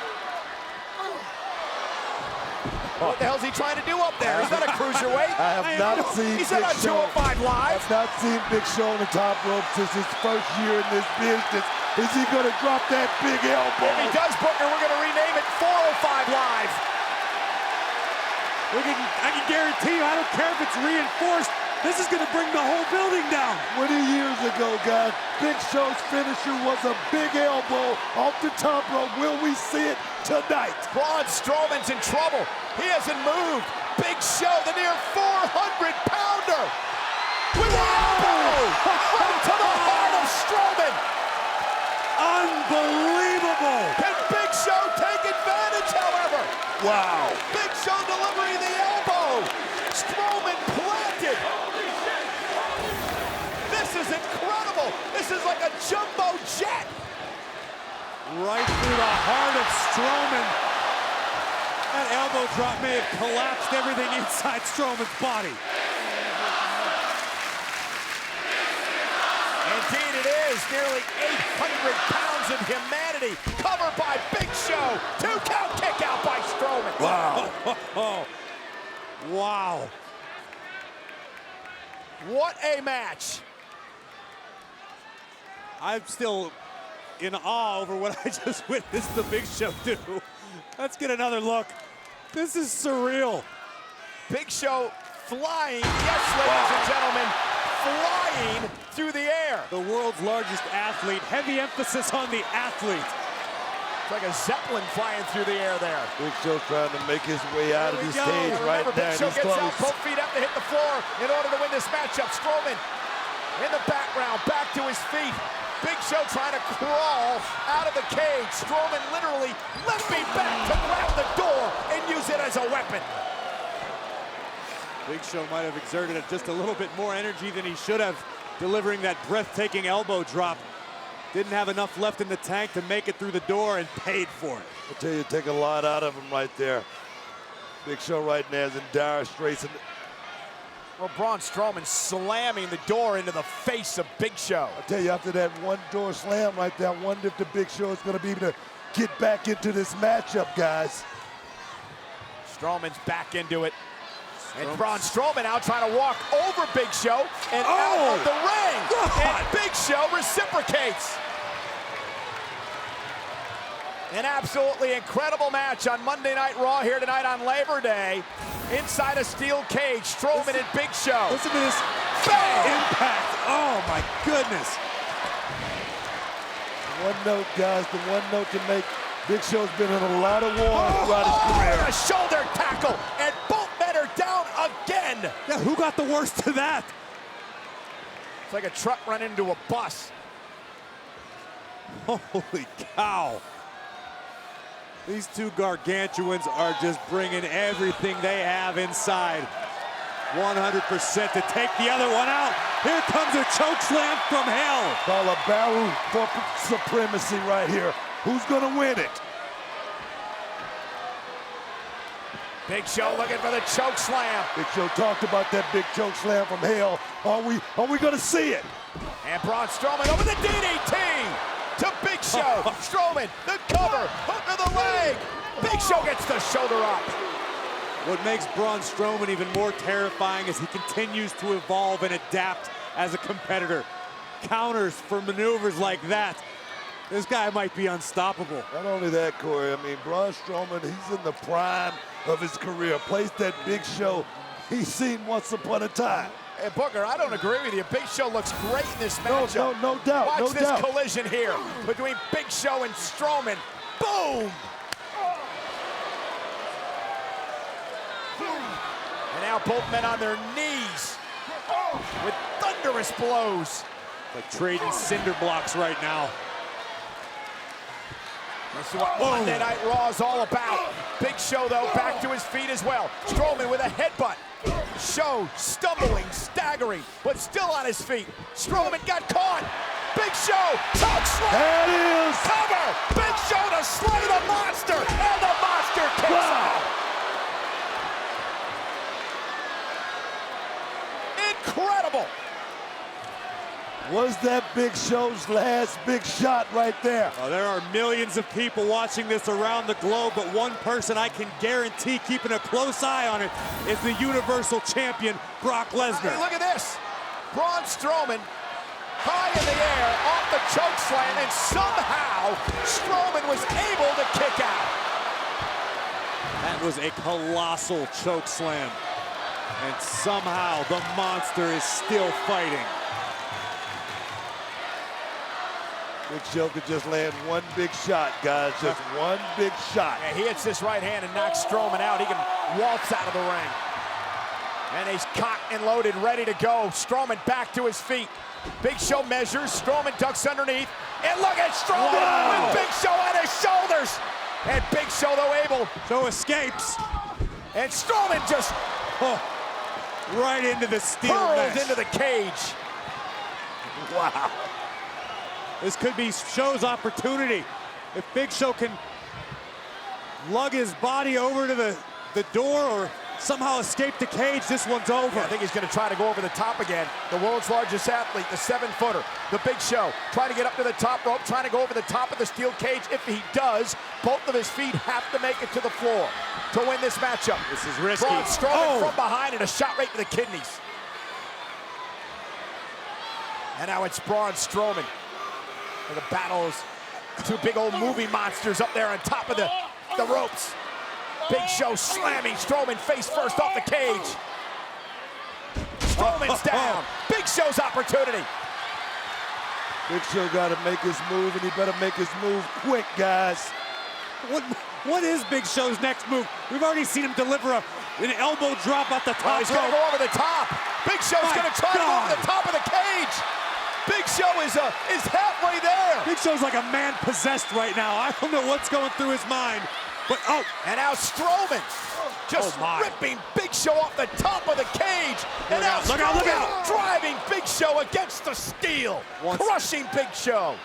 [SPEAKER 1] What the hell's he trying to do up there? He's not a cruiserweight.
[SPEAKER 4] I have not seen
[SPEAKER 1] He's
[SPEAKER 4] Big
[SPEAKER 1] not on
[SPEAKER 4] Show.
[SPEAKER 1] 205 Live.
[SPEAKER 4] I've not seen Big Show on the top rope since his first year in this business. Is he going to drop that big elbow?
[SPEAKER 1] If he does, Booker, we're going to rename it 405 Live.
[SPEAKER 2] I can guarantee you, I don't care if it's reinforced, this is going to bring the whole building down.
[SPEAKER 4] 20 years ago, guys, Big Show's finisher was a big elbow off the top rope. Will we see it tonight?
[SPEAKER 1] Braun Strowman's in trouble. He hasn't moved. Big Show, the near 400-pounder. With an elbow right to the heart of Strowman.
[SPEAKER 2] Unbelievable.
[SPEAKER 1] Can Big Show take advantage, however?
[SPEAKER 4] Wow.
[SPEAKER 1] Big Show delivering the elbow. Strowman planted. This is incredible. This is like a jumbo jet.
[SPEAKER 2] Right through the heart of Strowman. That elbow drop may have collapsed everything inside Strowman's body.
[SPEAKER 1] Indeed it is. Nearly 800 pounds of humanity covered by Big Show. 2 count kick out by Strowman.
[SPEAKER 2] Wow. Wow.
[SPEAKER 1] What a match.
[SPEAKER 2] I'm still in awe over what I just witnessed the Big Show do. Let's get another look. This is surreal.
[SPEAKER 1] Big Show flying, yes, ladies and gentlemen, flying through the air.
[SPEAKER 2] The world's largest athlete. Heavy emphasis on the athlete.
[SPEAKER 1] It's like a Zeppelin flying through the air there.
[SPEAKER 4] Big Show trying to make his way out of
[SPEAKER 1] Here we
[SPEAKER 4] the
[SPEAKER 1] go.
[SPEAKER 4] stage right
[SPEAKER 1] Remember,
[SPEAKER 4] now.
[SPEAKER 1] Big Show
[SPEAKER 4] He's
[SPEAKER 1] gets
[SPEAKER 4] close.
[SPEAKER 1] out, both feet have to hit the floor in order to win this matchup. Strowman in the background, back to his feet. Big Show trying to crawl out of the cage. Strowman literally limping back to grab the door and use it as a weapon.
[SPEAKER 2] Big Show might have exerted just a little bit more energy than he should have, delivering that breathtaking elbow drop. Didn't have enough left in the tank to make it through the door and paid for it.
[SPEAKER 4] I tell you, take a lot out of him right there. Big Show right now is in dire straits.
[SPEAKER 1] Well, Braun Strowman slamming the door into the face of Big Show.
[SPEAKER 4] I tell you, after that one door slam right there, I wonder if the Big Show is going to be able to get back into this matchup, guys.
[SPEAKER 1] Strowman's back into it. And Braun Strowman out trying to walk over Big Show and out of the ring.
[SPEAKER 2] God.
[SPEAKER 1] And Big Show reciprocates. An absolutely incredible match on Monday Night Raw here tonight on Labor Day. Inside a steel cage, Strowman and Big Show.
[SPEAKER 2] Listen to this
[SPEAKER 1] Bam!
[SPEAKER 2] impact. Oh my goodness.
[SPEAKER 4] One note, guys, the one note to make. Big Show's been in a lot of wars throughout his career.
[SPEAKER 1] And a shoulder tackle, and both men are down again.
[SPEAKER 2] Yeah, who got the worst of that?
[SPEAKER 1] It's like a truck run into a bus.
[SPEAKER 2] Holy cow. These two gargantuans are just bringing everything they have inside. 100% to take the other one out. Here comes a choke slam from hell.
[SPEAKER 4] Call a battle for supremacy right here. Who's gonna win it?
[SPEAKER 1] Big Show looking for the choke slam.
[SPEAKER 4] Big Show talked about that big choke slam from hell. Are we gonna see it?
[SPEAKER 1] And Braun Strowman over the DDT to Big Show. Strowman, the cover, hook of the leg. Big Show gets the shoulder up.
[SPEAKER 2] What makes Braun Strowman even more terrifying is he continues to evolve and adapt as a competitor. Counters for maneuvers like that. This guy might be unstoppable.
[SPEAKER 4] Not only that, Corey, I mean, Braun Strowman, he's in the prime of his career. Place that Big Show he's seen once upon a time.
[SPEAKER 1] Hey, Booker, I don't agree with you. Big Show looks great in this matchup.
[SPEAKER 4] No doubt,
[SPEAKER 1] Watch
[SPEAKER 4] no
[SPEAKER 1] this
[SPEAKER 4] doubt.
[SPEAKER 1] collision here between Big Show and Strowman. Boom! And now both men on their knees with thunderous blows.
[SPEAKER 2] Like trading cinder blocks right now.
[SPEAKER 1] This is what Monday Night Raw is all about. Big Show, though, back to his feet as well. Strowman with a headbutt. Show stumbling, staggering, but still on his feet. Strowman got caught. Big Show, choke slam.
[SPEAKER 4] There it is.
[SPEAKER 1] Cover. Big Show to slay the monster, and the monster kicks out. Incredible.
[SPEAKER 4] Was that Big Show's last big shot right there?
[SPEAKER 2] There are millions of people watching this around the globe, but one person I can guarantee keeping a close eye on it is the Universal Champion, Brock Lesnar.
[SPEAKER 1] Hey, look at this. Braun Strowman high in the air off the choke slam, and somehow Strowman was able to kick out.
[SPEAKER 2] That was a colossal choke slam. And somehow the monster is still fighting.
[SPEAKER 4] Big Show could just land one big shot, guys. Just one big shot.
[SPEAKER 1] And he hits this right hand and knocks Strowman out. He can waltz out of the ring. And he's cocked and loaded, ready to go. Strowman back to his feet. Big Show measures. Strowman ducks underneath. And look at Strowman with Big Show on his shoulders. And Big Show, though, able.
[SPEAKER 2] So escapes.
[SPEAKER 1] And Strowman just
[SPEAKER 2] right into the steel
[SPEAKER 1] hurls
[SPEAKER 2] mesh.
[SPEAKER 1] into the cage.
[SPEAKER 4] Wow.
[SPEAKER 2] This could be Show's opportunity. If Big Show can lug his body over to the door or somehow escape the cage, this one's over.
[SPEAKER 1] I think he's going to try to go over the top again. The world's largest athlete, the 7-footer, the Big Show, trying to get up to the top rope, trying to go over the top of the steel cage. If he does, both of his feet have to make it to the floor to win this matchup.
[SPEAKER 2] This is risky.
[SPEAKER 1] Braun Strowman from behind and a shot right to the kidneys. And now it's Braun Strowman. And the battles, two big old movie monsters up there on top of the ropes. Big Show slamming Strowman face first off the cage. Strowman's down. Big Show's opportunity.
[SPEAKER 4] Big Show got to make his move, and he better make his move quick, guys.
[SPEAKER 2] What is Big Show's next move? We've already seen him deliver an elbow drop off the top
[SPEAKER 1] He's going to
[SPEAKER 2] rope.
[SPEAKER 1] go over the top. Big Show's going to try to go over the top of the cage. Big Show is halfway there.
[SPEAKER 2] Big Show's like a man possessed right now. I don't know what's going through his mind. But
[SPEAKER 1] and now Strowman just ripping Big Show off the top of the cage. And now
[SPEAKER 2] look out.
[SPEAKER 1] Driving Big Show against the steel. Crushing Big Show.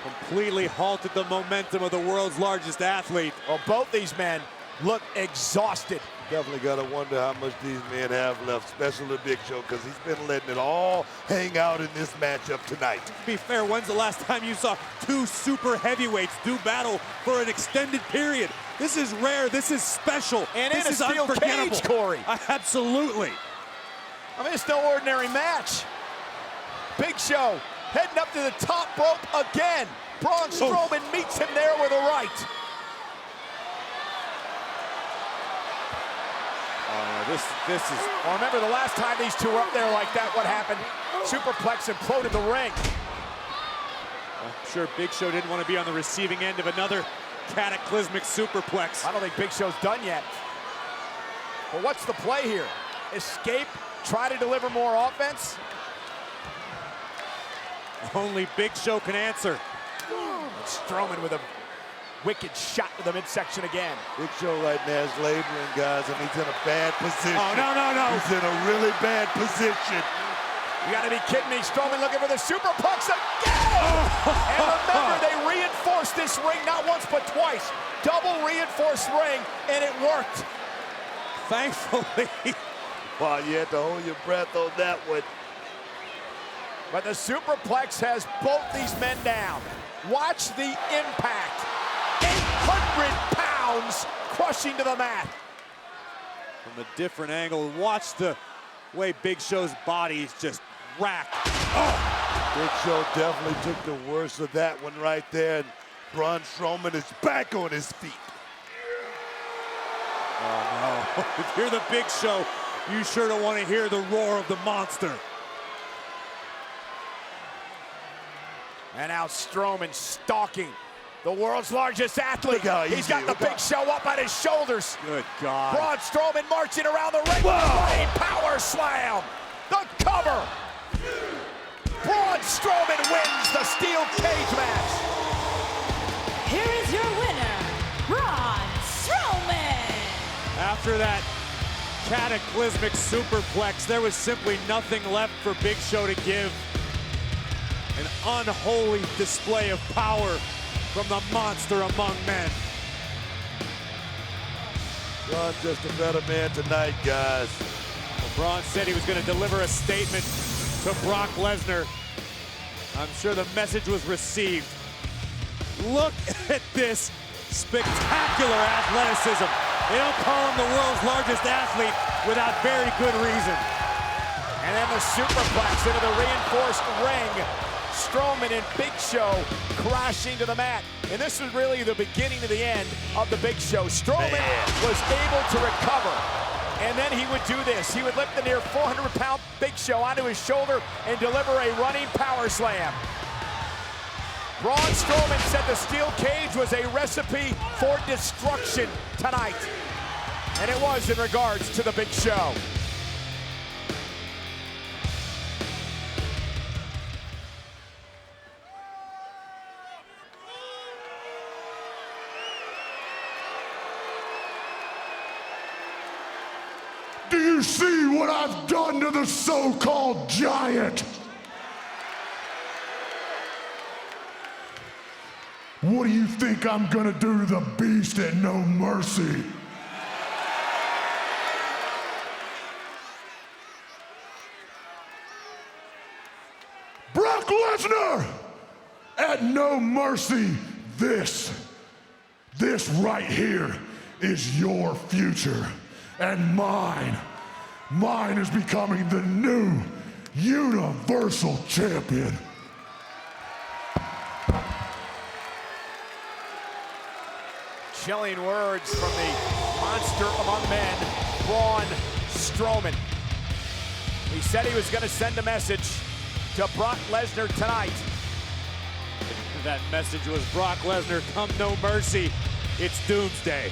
[SPEAKER 2] Completely halted the momentum of the world's largest athlete.
[SPEAKER 1] Well, both these men look exhausted.
[SPEAKER 4] Definitely got to wonder how much these men have left, especially Big Show, because he's been letting it all hang out in this matchup tonight.
[SPEAKER 2] To be fair, when's the last time you saw two super heavyweights do battle for an extended period? This is rare. This is special.
[SPEAKER 1] And
[SPEAKER 2] this
[SPEAKER 1] in a
[SPEAKER 2] is
[SPEAKER 1] steel
[SPEAKER 2] unforgettable.
[SPEAKER 1] cage, Corey.
[SPEAKER 2] Absolutely.
[SPEAKER 1] I mean, it's no ordinary match. Big Show heading up to the top rope again. Braun Strowman meets him there with a right.
[SPEAKER 2] This is.
[SPEAKER 1] Well, remember the last time these two were up there like that, what happened? Superplex imploded the ring.
[SPEAKER 2] I'm sure Big Show didn't want to be on the receiving end of another cataclysmic superplex.
[SPEAKER 1] I don't think Big Show's done yet. But what's the play here? Escape, try to deliver more offense?
[SPEAKER 2] Only Big Show can answer.
[SPEAKER 1] Strowman with a wicked shot to the midsection again.
[SPEAKER 4] Big Show right now is laboring, guys, and he's in a bad position.
[SPEAKER 2] Oh, no.
[SPEAKER 4] He's in a really bad position.
[SPEAKER 1] You gotta be kidding me. Strowman looking for the superplex again! And remember, they reinforced this ring not once but twice. Double reinforced ring, and it worked.
[SPEAKER 2] Thankfully.
[SPEAKER 4] Wow, you had to hold your breath on that one.
[SPEAKER 1] But the superplex has both these men down. Watch the impact. 800 pounds crushing to the mat.
[SPEAKER 2] From a different angle, watch the way Big Show's body is just racked.
[SPEAKER 4] Big Show definitely took the worst of that one right there. And Braun Strowman is back on his feet.
[SPEAKER 2] Oh, no. If you're the Big Show, you sure don't want to hear the roar of the monster.
[SPEAKER 1] And now Strowman stalking the world's largest athlete.
[SPEAKER 4] He's
[SPEAKER 1] got the Big Show up on his shoulders.
[SPEAKER 2] Good God.
[SPEAKER 1] Braun Strowman marching around the ring. Running power slam. The cover. Braun Strowman wins the steel cage match.
[SPEAKER 3] Here is your winner, Braun Strowman.
[SPEAKER 2] After that cataclysmic superplex, there was simply nothing left for Big Show to give. An unholy display of power from the monster among men.
[SPEAKER 4] Braun's just a better man tonight, guys.
[SPEAKER 2] Well, Braun said he was going to deliver a statement to Brock Lesnar. I'm sure the message was received. Look at this spectacular athleticism. They don't call him the world's largest athlete without very good reason.
[SPEAKER 1] And then the superplex into the reinforced ring. Strowman and Big Show crashing to the mat. And this was really the beginning to the end of the Big Show. Strowman was able to recover. And then he would do this. He would lift the near 400-pound Big Show onto his shoulder and deliver a running power slam. Braun Strowman said the steel cage was a recipe for destruction tonight. And it was in regards to the Big Show.
[SPEAKER 5] Do you see what I've done to the so-called giant? What do you think I'm gonna do to the beast at No Mercy? Brock Lesnar! At No Mercy, this right here is your future. And mine is becoming the new Universal Champion.
[SPEAKER 1] Chilling words from the monster among men, Braun Strowman. He said he was going to send a message to Brock Lesnar tonight.
[SPEAKER 2] That message was Brock Lesnar, come no mercy. It's doomsday.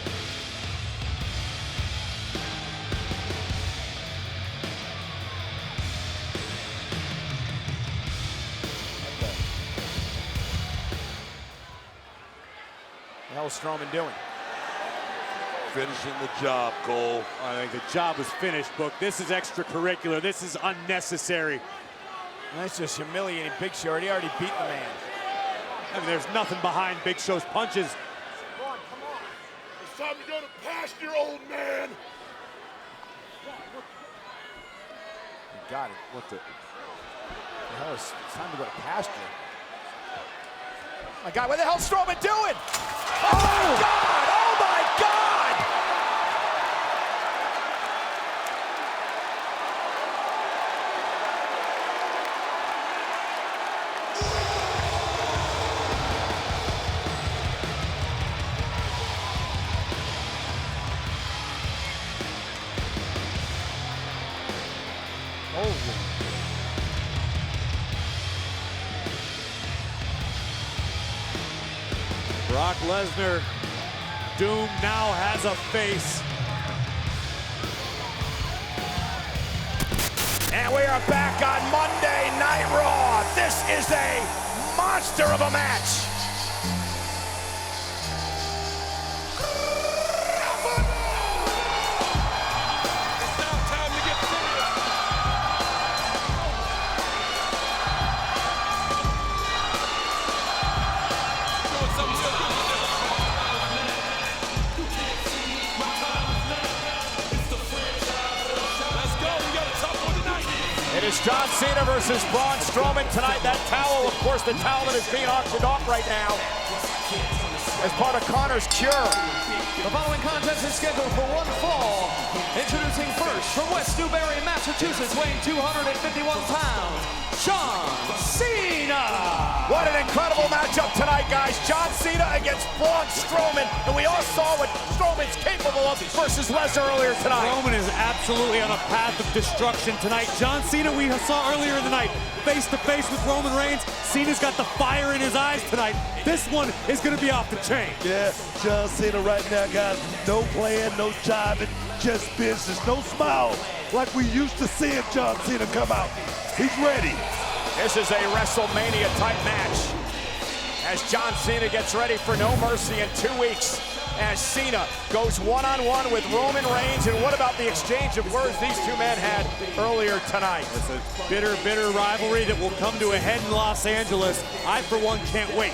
[SPEAKER 1] What the hell is Strowman doing?
[SPEAKER 7] Finishing the job, Cole.
[SPEAKER 2] I think the job is finished, Book. This is extracurricular. This is unnecessary.
[SPEAKER 1] That's just humiliating Big Show. He already beat the man.
[SPEAKER 2] I mean, there's nothing behind Big Show's punches.
[SPEAKER 5] Come on. It's time to go to pasture, old man.
[SPEAKER 1] You got it. What the hell is it's time to go to pasture? My God, what the hell is Strowman doing? Oh my God! Oh my God!
[SPEAKER 2] Brock Lesnar, Doom now has a face.
[SPEAKER 1] And we are back on Monday Night Raw. This is a monster of a match.
[SPEAKER 7] It's now time to get serious. Doing something so good. Let's go. We got a tough one tonight.
[SPEAKER 1] It is John Cena versus Braun Strowman tonight. That towel, of course, the towel that is being auctioned off right now as part of Connor's cure.
[SPEAKER 8] The following contest is scheduled for one fall. Introducing first from West Newbury, Massachusetts, weighing 251 pounds, John Cena.
[SPEAKER 1] What an incredible matchup tonight, guys. John Cena against Braun Strowman. And we all saw what Strowman's capable of versus Lesnar earlier tonight.
[SPEAKER 2] Strowman is absolutely on a path of destruction tonight. John Cena, we saw earlier in the night, face to face with Roman Reigns. Cena's got the fire in his eyes tonight. This one is going to be off the chain.
[SPEAKER 4] Yeah, John Cena right now, guys. No plan, no jiving, just business. No smile like we used to see John Cena come out. He's ready.
[SPEAKER 1] This is a WrestleMania-type match as John Cena gets ready for No Mercy in 2 weeks as Cena goes one-on-one with Roman Reigns. And what about the exchange of words these two men had earlier tonight?
[SPEAKER 2] It's a bitter, bitter rivalry that will come to a head in Los Angeles. I, for one, can't wait.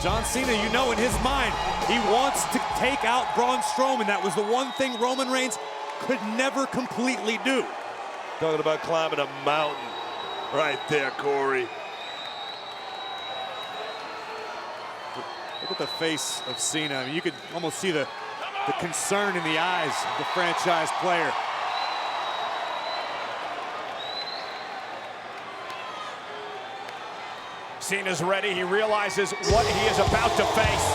[SPEAKER 2] John Cena, you know, in his mind, he wants to take out Braun Strowman. That was the one thing Roman Reigns could never completely do.
[SPEAKER 7] Talking about climbing a mountain right there, Corey.
[SPEAKER 2] Look at the face of Cena. I mean, you could almost see the concern in the eyes of the franchise player.
[SPEAKER 1] Cena's ready. He realizes what he is about to face.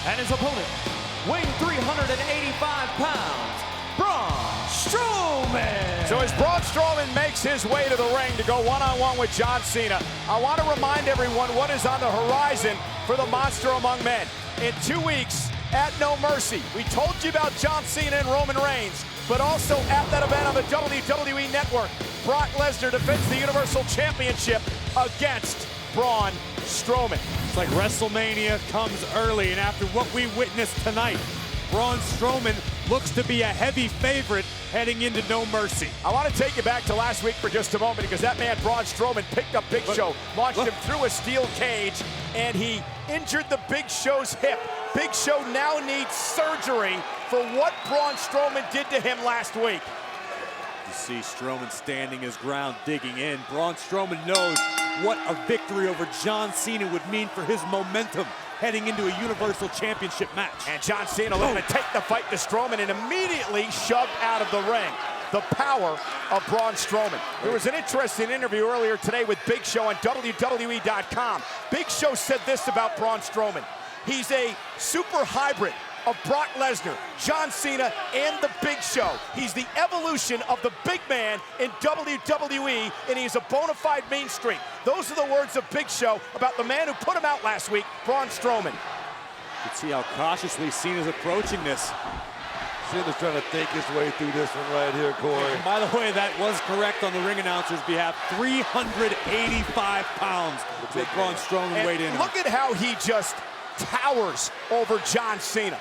[SPEAKER 8] And his opponent, weighing 385 pounds, Braun Strowman.
[SPEAKER 1] So as Braun Strowman makes his way to the ring to go one-on-one with John Cena, I want to remind everyone what is on the horizon for the Monster Among Men. In 2 weeks at No Mercy, we told you about John Cena and Roman Reigns, but also at that event on the WWE Network, Brock Lesnar defends the Universal Championship against Braun Strowman.
[SPEAKER 2] It's like WrestleMania comes early, and after what we witnessed tonight, Braun Strowman looks to be a heavy favorite heading into No Mercy.
[SPEAKER 1] I want to take you back to last week for just a moment, because that man, Braun Strowman, picked up Big Show, launched him through a steel cage, and he injured the Big Show's hip. Big Show now needs surgery for what Braun Strowman did to him last week.
[SPEAKER 2] You see Strowman standing his ground, digging in. Braun Strowman knows what a victory over John Cena would mean for his momentum heading into a Universal Championship match.
[SPEAKER 1] And John Cena looking to take the fight to Strowman and immediately shoved out of the ring. The power of Braun Strowman. There was an interesting interview earlier today with Big Show on WWE.com. Big Show said this about Braun Strowman. He's a super hybrid of Brock Lesnar, John Cena, and the Big Show. He's the evolution of the big man in WWE, and he's a bona fide mainstream. Those are the words of Big Show about the man who put him out last week, Braun Strowman.
[SPEAKER 2] You can see how cautiously Cena's approaching this.
[SPEAKER 7] Cena's trying to think his way through this one right here, Corey.
[SPEAKER 2] And by the way, that was correct on the ring announcer's behalf. 385 pounds that Braun Strowman weighed in.
[SPEAKER 1] Look at how he just towers over John Cena.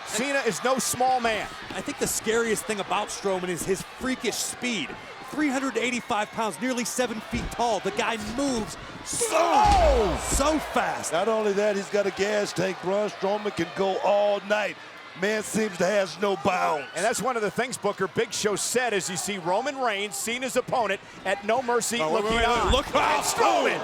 [SPEAKER 1] Cena is no small man.
[SPEAKER 2] I think the scariest thing about Strowman is his freakish speed. 385 pounds, nearly 7 feet tall. The guy moves so fast.
[SPEAKER 4] Not only that, he's got a gas tank. Braun Strowman can go all night. Man seems to have no bounds.
[SPEAKER 1] And that's one of the things Booker Big Show said as you see Roman Reigns, Cena's opponent, at No Mercy looking on.
[SPEAKER 2] Look out,
[SPEAKER 1] Strowman!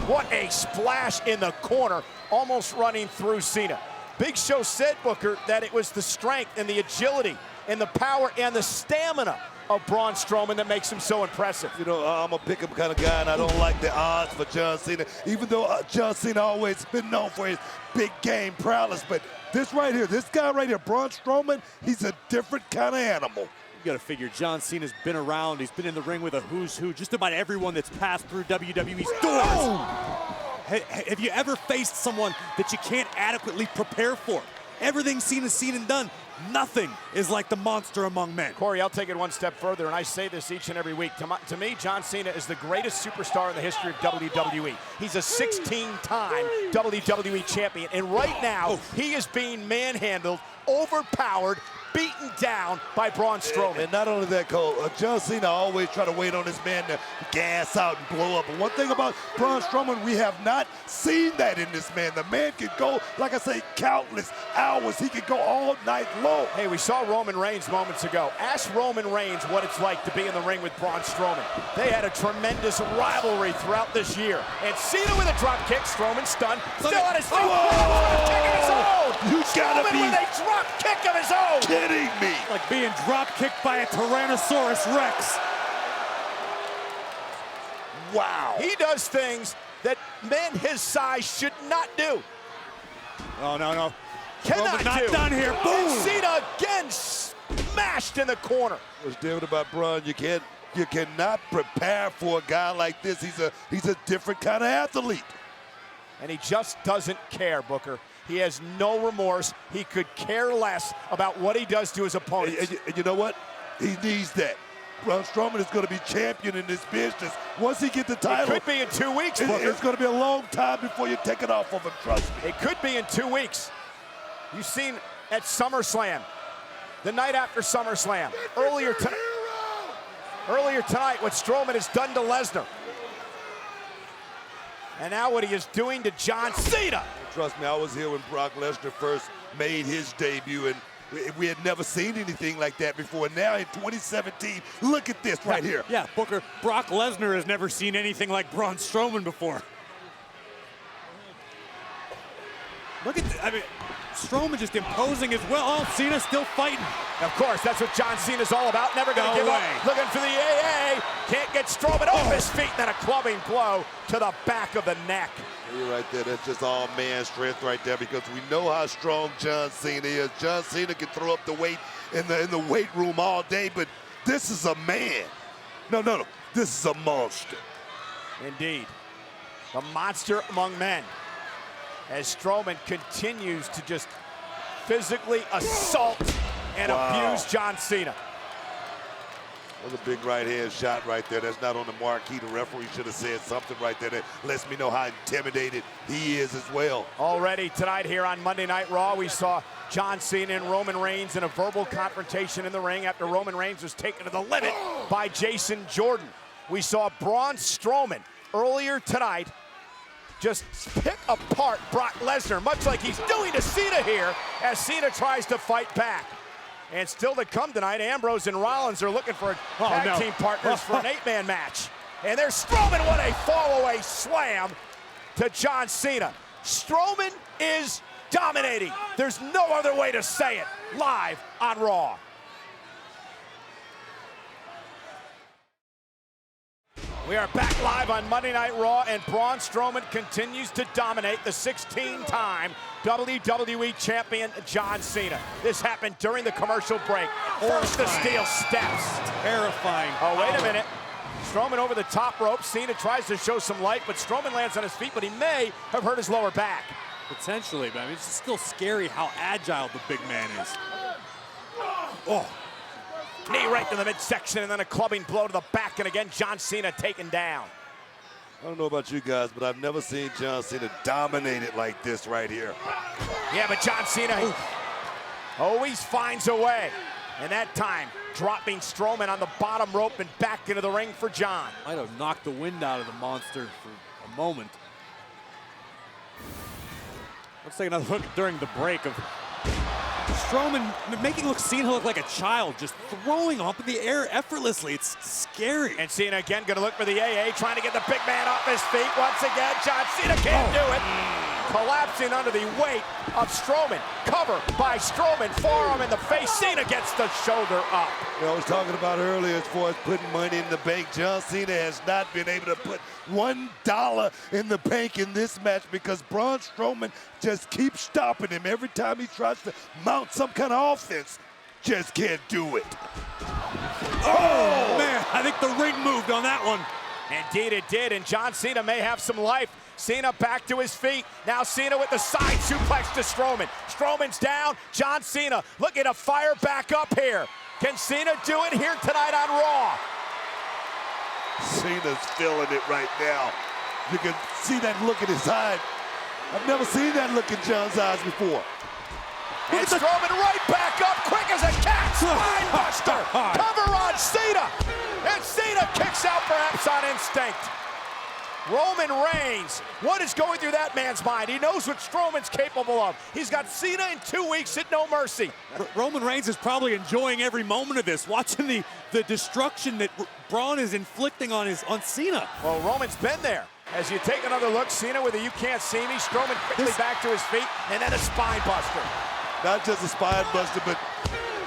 [SPEAKER 1] What a splash in the corner, almost running through Cena. Big Show said, Booker, that it was the strength and the agility and the power and the stamina of Braun Strowman that makes him so impressive.
[SPEAKER 4] You know, I'm a pick-up kind of guy, and I don't like the odds for John Cena, even though John Cena always been known for his big game prowess. But this right here, this guy right here, Braun Strowman, he's a different kind of animal.
[SPEAKER 2] You gotta figure John Cena's been around. He's been in the ring with a who's who, just about everyone that's passed through WWE's doors. Have you ever faced someone that you can't adequately prepare for? Everything Cena's seen and done, nothing is like the Monster Among Men.
[SPEAKER 1] Corey, I'll take it one step further, and I say this each and every week. To me, John Cena is the greatest superstar in the history of WWE. He's a 16-time WWE champion, and right now, he is being manhandled, overpowered, beaten down by Braun Strowman.
[SPEAKER 4] And not only that, Cole, John Cena always try to wait on his man to gas out and blow up. But one thing about Braun Strowman, we have not seen that in this man. The man can go, like I say, countless hours. He can go all night long.
[SPEAKER 1] Hey, we saw Roman Reigns moments ago. Ask Roman Reigns what it's like to be in the ring with Braun Strowman. They had a tremendous rivalry throughout this year. And Cena with a drop kick, Strowman stunned, still on his feet. With a kick of his own.
[SPEAKER 4] You gotta be
[SPEAKER 1] with a drop kick of his own.
[SPEAKER 4] kidding me.
[SPEAKER 2] Like being drop kicked by a Tyrannosaurus Rex.
[SPEAKER 4] Wow.
[SPEAKER 1] He does things that men his size should not do.
[SPEAKER 2] Oh, no.
[SPEAKER 1] Cannot
[SPEAKER 2] not
[SPEAKER 1] do.
[SPEAKER 2] done here. Boom.
[SPEAKER 1] And Cena again smashed in the corner.
[SPEAKER 4] What's different about Braun, you cannot prepare for a guy like this. He's a different kind of athlete.
[SPEAKER 1] And he just doesn't care, Booker. He has no remorse. He could care less about what he does to his opponents.
[SPEAKER 4] And you know what? He needs that. Braun Strowman is going to be champion in this business. Once he gets the title,
[SPEAKER 1] It could be in 2 weeks, Booker.
[SPEAKER 4] it's going to be a long time before you take it off of him, trust me.
[SPEAKER 1] It could be in 2 weeks. You've seen at SummerSlam, the night after SummerSlam, earlier tonight. earlier tonight what Strowman has done to Lesnar. And now what he is doing to John Cena.
[SPEAKER 7] Trust me, I was here when Brock Lesnar first made his debut, and we had never seen anything like that before. Now in 2017, look at this right here.
[SPEAKER 2] Yeah, Booker, Brock Lesnar has never seen anything like Braun Strowman before. Look at, I mean, Strowman just imposing as well. Oh, Cena's still fighting.
[SPEAKER 1] Of course, that's what John Cena's all about. Never going to give up. Looking for the AA. Can't get Strowman off his feet. Then a clubbing blow to the back of the neck.
[SPEAKER 7] You're right there. That's just all man strength right there, because we know how strong John Cena is. John Cena can throw up the weight in the weight room all day, but this is a man. No. This is a monster.
[SPEAKER 1] Indeed. A monster among men. As Strowman continues to just physically assault and abuse John Cena.
[SPEAKER 7] That was a big right hand shot right there. That's not on the marquee. The referee should have said something right there that lets me know how intimidated he is as well.
[SPEAKER 1] Already tonight here on Monday Night Raw, we saw John Cena and Roman Reigns in a verbal confrontation in the ring after Roman Reigns was taken to the limit by Jason Jordan. We saw Braun Strowman earlier tonight just pick apart Brock Lesnar, much like he's doing to Cena here, as Cena tries to fight back. And still to come tonight, Ambrose and Rollins are looking for tag team partners for an 8-man match. And there's Strowman, what a fall-away slam to John Cena. Strowman is dominating. There's no other way to say it. Live on Raw. We are back live on Monday Night Raw, and Braun Strowman continues to dominate the 16-time WWE Champion John Cena. This happened during the commercial break. First the steel steps.
[SPEAKER 2] Terrifying.
[SPEAKER 1] Oh, wait a minute. Strowman over the top rope. Cena tries to show some light, but Strowman lands on his feet, but he may have hurt his lower back.
[SPEAKER 2] Potentially, but I mean, it's still scary how agile the big man is. Oh.
[SPEAKER 1] Knee right to the midsection, and then a clubbing blow to the back, and again, John Cena taken down.
[SPEAKER 7] I don't know about you guys, but I've never seen John Cena dominated like this right here.
[SPEAKER 1] Yeah, but John Cena always finds a way. And that time, dropping Strowman on the bottom rope and back into the ring for John.
[SPEAKER 2] Might have knocked the wind out of the monster for a moment. Let's take another look during the break of Strowman making Cena look like a child, just throwing up in the air effortlessly. It's scary.
[SPEAKER 1] And Cena again going to look for the AA, trying to get the big man off his feet. Once again, John Cena can't do it. Collapsing under the weight of Strowman. Cover by Strowman, forearm in the face. Cena gets the shoulder up.
[SPEAKER 7] You know, I was talking about earlier as far as putting money in the bank. John Cena has not been able to put $1 in the bank in this match because Braun Strowman just keeps stopping him every time he tries to mount some kind of offense. Just can't do it.
[SPEAKER 2] Oh, man, I think the ring moved on that one.
[SPEAKER 1] Indeed it did, and John Cena may have some life. Cena back to his feet. Now Cena with the side suplex to Strowman. Strowman's down. John Cena looking to fire back up here. Can Cena do it here tonight on Raw?
[SPEAKER 7] Cena's feeling it right now. You can see that look in his eye. I've never seen that look in John's eyes before.
[SPEAKER 1] And Strowman right back up, quick as a cat. Spine buster. Cover on Cena. And Cena kicks out perhaps on instinct. Roman Reigns, what is going through that man's mind? He knows what Strowman's capable of. He's got Cena in 2 weeks at No Mercy.
[SPEAKER 2] Roman Reigns is probably enjoying every moment of this, watching the destruction that Braun is inflicting on Cena.
[SPEAKER 1] Well, Roman's been there. As you take another look, Cena with a "you can't see me," Strowman quickly back to his feet, and then a spine buster.
[SPEAKER 7] Not just a spine buster, but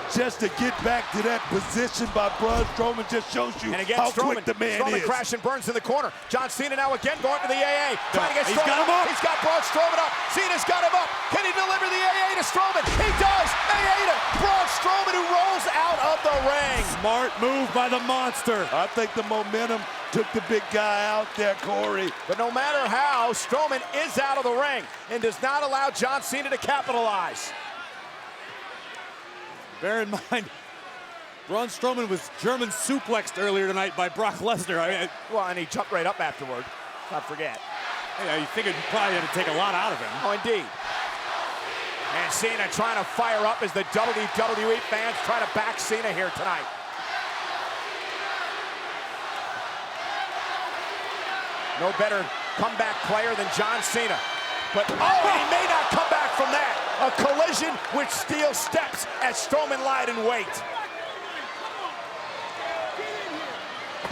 [SPEAKER 7] just to get back to that position by Braun Strowman just shows you how quick the man
[SPEAKER 1] Strowman
[SPEAKER 7] is.
[SPEAKER 1] crash and burns in the corner. John Cena now again going for the AA. Trying to get Strowman
[SPEAKER 2] got him up.
[SPEAKER 1] He's got Braun Strowman up. Cena's got him up. Can he deliver the AA to Strowman? He does. AA to Braun Strowman, who rolls out of the ring.
[SPEAKER 2] Smart move by the monster.
[SPEAKER 7] I think the momentum took the big guy out there, Corey.
[SPEAKER 1] But no matter how, Strowman is out of the ring and does not allow John Cena to capitalize.
[SPEAKER 2] Bear in mind, Braun Strowman was German suplexed earlier tonight by Brock Lesnar.
[SPEAKER 1] Well, and he jumped right up afterward. Not forget.
[SPEAKER 2] Yeah, you figured you probably had to take a lot out of him.
[SPEAKER 1] Oh, indeed. And Cena trying to fire up as the WWE fans try to back Cena here tonight. No better comeback player than John Cena. But, oh, he may not come back from that. A collision with steel steps as Strowman lied in wait.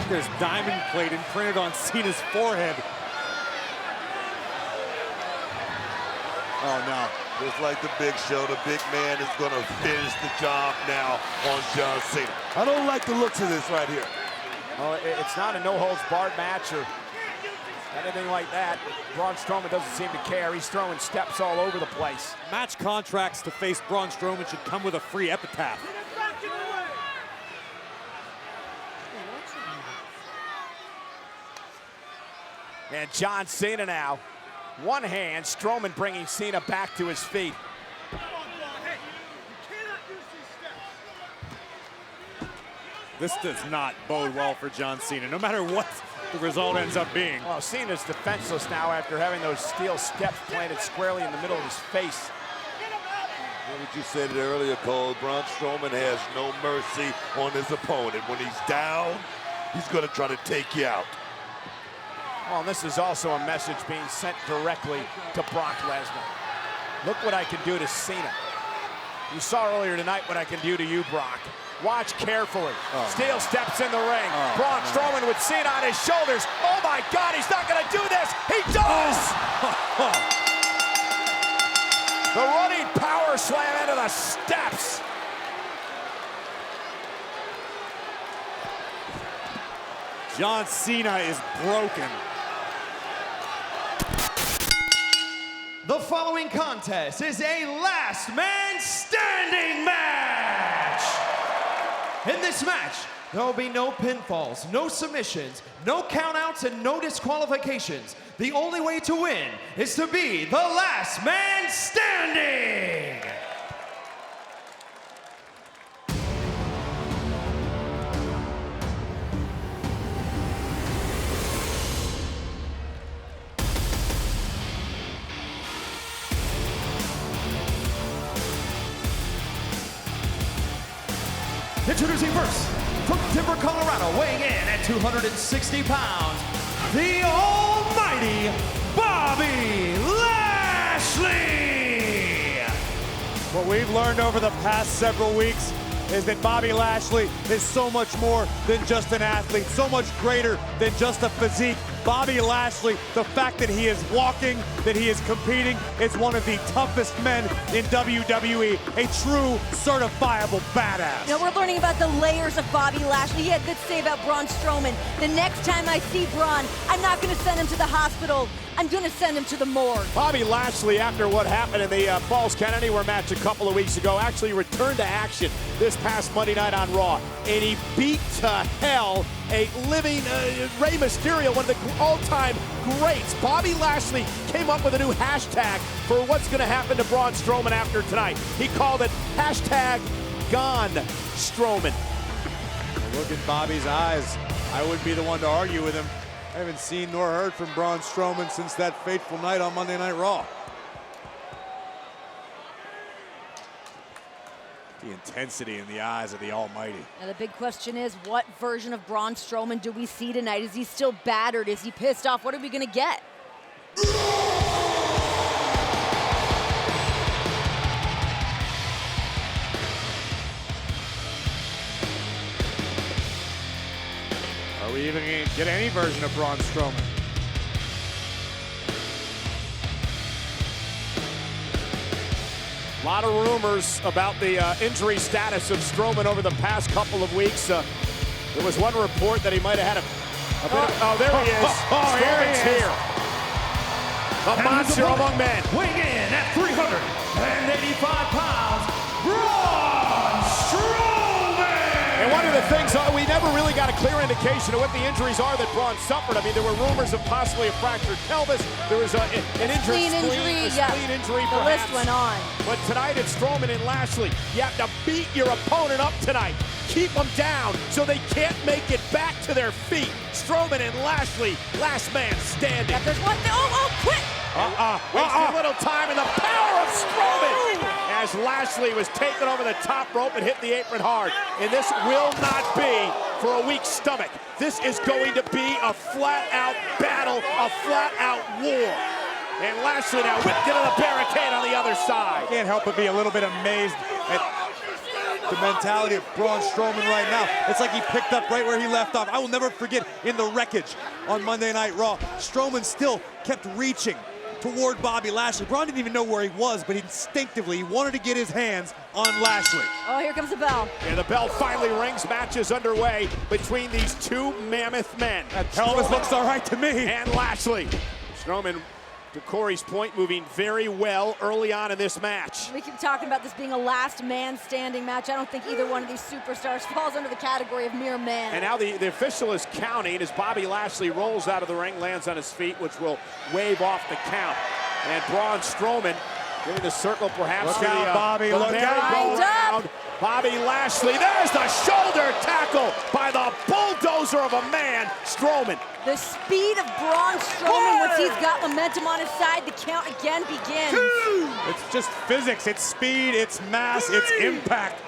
[SPEAKER 2] There's diamond plate imprinted on Cena's forehead.
[SPEAKER 7] Oh, no. Just like the Big Show, the big man is going to finish the job now on John Cena. I don't like the looks of this right here.
[SPEAKER 1] Well, it's not a no-holds-barred match or anything like that. Braun Strowman doesn't seem to care. He's throwing steps all over the place.
[SPEAKER 2] Match contracts to face Braun Strowman should come with a free epitaph.
[SPEAKER 1] And John Cena now. One hand, Strowman bringing Cena back to his feet.
[SPEAKER 2] This does not bode well for John Cena, no matter what the result ends up being.
[SPEAKER 1] Well, Cena's defenseless now after having those steel steps planted squarely in the middle of his face.
[SPEAKER 7] Well, you said it earlier, Cole. Braun Strowman has no mercy on his opponent. When he's down, he's going to try to take you out.
[SPEAKER 1] Well, and this is also a message being sent directly to Brock Lesnar. Look what I can do to Cena. You saw earlier tonight what I can do to you, Brock. Watch carefully. Steel steps in the ring. Braun Strowman with Cena on his shoulders. Oh my God, he's not gonna do this. He does! The running power slam into the steps.
[SPEAKER 2] John Cena is broken.
[SPEAKER 8] The following contest is a last man standing match. In this match, there will be no pinfalls, no submissions, no countouts, and no disqualifications. The only way to win is to be the last man standing. Introducing first, from Denver, Colorado, weighing in at 260 pounds, the almighty Bobby Lashley!
[SPEAKER 2] What we've learned over the past several weeks is that Bobby Lashley is so much more than just an athlete, so much greater than just a physique. Bobby Lashley, the fact that he is walking, that he is competing, is one of the toughest men in WWE, a true certifiable badass.
[SPEAKER 9] You know, we're learning about the layers of Bobby Lashley. He had this to say about Braun Strowman. The next time I see Braun, I'm not going to send him to the hospital. I'm going to send him to the morgue.
[SPEAKER 1] Bobby Lashley, after what happened in the Falls Count Anywhere match a couple of weeks ago, actually returned to action this past Monday night on Raw. And he beat to hell a living Rey Mysterio, one of the all-time greats. Bobby Lashley came up with a new hashtag for what's going to happen to Braun Strowman after tonight. He called it hashtag Gone Strowman.
[SPEAKER 2] Look at Bobby's eyes. I wouldn't be the one to argue with him. I haven't seen nor heard from Braun Strowman since that fateful night on Monday Night Raw. The intensity in the eyes of the Almighty.
[SPEAKER 9] Now the big question is, what version of Braun Strowman do we see tonight? Is he still battered? Is he pissed off? What are we going to get?
[SPEAKER 2] Are we even going to get any version of Braun Strowman?
[SPEAKER 1] A lot of rumors about the injury status of Strowman over the past couple of weeks. There was one report that he might have had a bit of, oh, there he is. Strowman's here. A monster among men.
[SPEAKER 8] Weighing in at 385 pounds, Braun Strowman!
[SPEAKER 1] And one of the things, we never really got a clear indication of what the injuries are that Braun suffered. I mean, there were rumors of possibly a fractured pelvis. There was an injured spleen injury,
[SPEAKER 9] the list went on.
[SPEAKER 1] But tonight it's Strowman and Lashley. You have to beat your opponent up tonight. Keep them down so they can't make it back to their feet. Strowman and Lashley, last man standing.
[SPEAKER 9] Yeah, there's one thing. Oh, quit!
[SPEAKER 1] Wasting little time, and the power of Strowman as Lashley was taken over the top rope and hit the apron hard. And this will not be for a weak stomach. This is going to be a flat-out battle, a flat-out war. And Lashley now whipped into the barricade on the other side.
[SPEAKER 2] Can't help but be a little bit amazed at the mentality of Braun Strowman right now. It's like he picked up right where he left off. I will never forget in the wreckage on Monday Night Raw, Strowman still kept reaching toward Bobby Lashley. Braun didn't even know where he was, but instinctively he wanted to get his hands on Lashley.
[SPEAKER 9] Oh, here comes the bell.
[SPEAKER 1] And the bell finally rings. Match is underway between these two mammoth men.
[SPEAKER 2] That pelvis looks all right to me.
[SPEAKER 1] And Lashley. Strowman, to Corey's point, moving very well early on in this match.
[SPEAKER 9] We keep talking about this being a last man standing match. I don't think either one of these superstars falls under the category of mere man.
[SPEAKER 1] And now the official is counting as Bobby Lashley rolls out of the ring, lands on his feet, which will wave off the count. And Braun Strowman giving the circle perhaps
[SPEAKER 2] Look
[SPEAKER 1] to
[SPEAKER 2] out,
[SPEAKER 1] the,
[SPEAKER 2] Bobby,
[SPEAKER 1] the
[SPEAKER 2] look
[SPEAKER 1] merry-go-round. Bobby Lashley, there's the shoulder tackle by the bulldozer of a man, Strowman.
[SPEAKER 9] The speed of Braun Strowman, once he's got momentum on his side, the count again begins.
[SPEAKER 2] It's just physics, it's speed, it's mass, it's impact.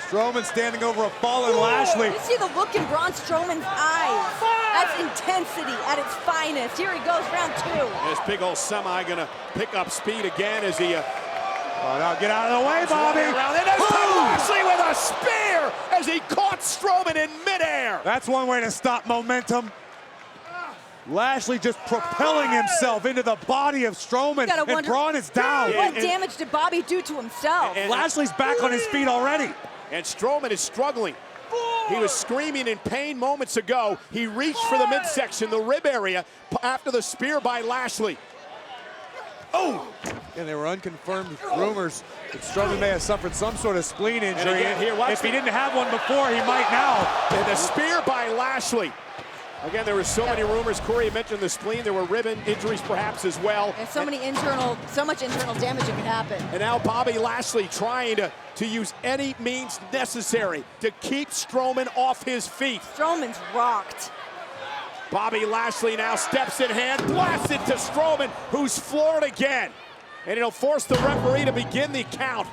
[SPEAKER 2] Strowman standing over a fallen Lashley.
[SPEAKER 9] You see the look in Braun Strowman's eyes. That's intensity at its finest. Here he goes, round two.
[SPEAKER 1] This big old semi gonna pick up speed again as he
[SPEAKER 2] Oh, now get out of the way, Bobby.
[SPEAKER 1] Around. And there's Lashley with a spear as he caught Strowman in midair.
[SPEAKER 2] That's one way to stop momentum. Lashley just propelling himself into the body of Strowman, and Braun is down.
[SPEAKER 9] What damage did Bobby do to himself?
[SPEAKER 1] And
[SPEAKER 2] Lashley's back on his feet already.
[SPEAKER 1] And Strowman is struggling. He was screaming in pain moments ago. He reached for the midsection, the rib area, after the spear by Lashley. Oh!
[SPEAKER 2] And there were unconfirmed rumors that Strowman may have suffered some sort of spleen injury.
[SPEAKER 1] Again, here,
[SPEAKER 2] if he didn't have one before, he might now.
[SPEAKER 1] And the spear by Lashley. Again, there were so many rumors. Corey mentioned the spleen. There were rib injuries perhaps as well.
[SPEAKER 9] There's so much internal damage that could happen.
[SPEAKER 1] And now Bobby Lashley trying to use any means necessary to keep Strowman off his feet.
[SPEAKER 9] Strowman's rocked.
[SPEAKER 1] Bobby Lashley now steps in hand, blasts it to Strowman, who's floored again. And it'll force the referee to begin the count.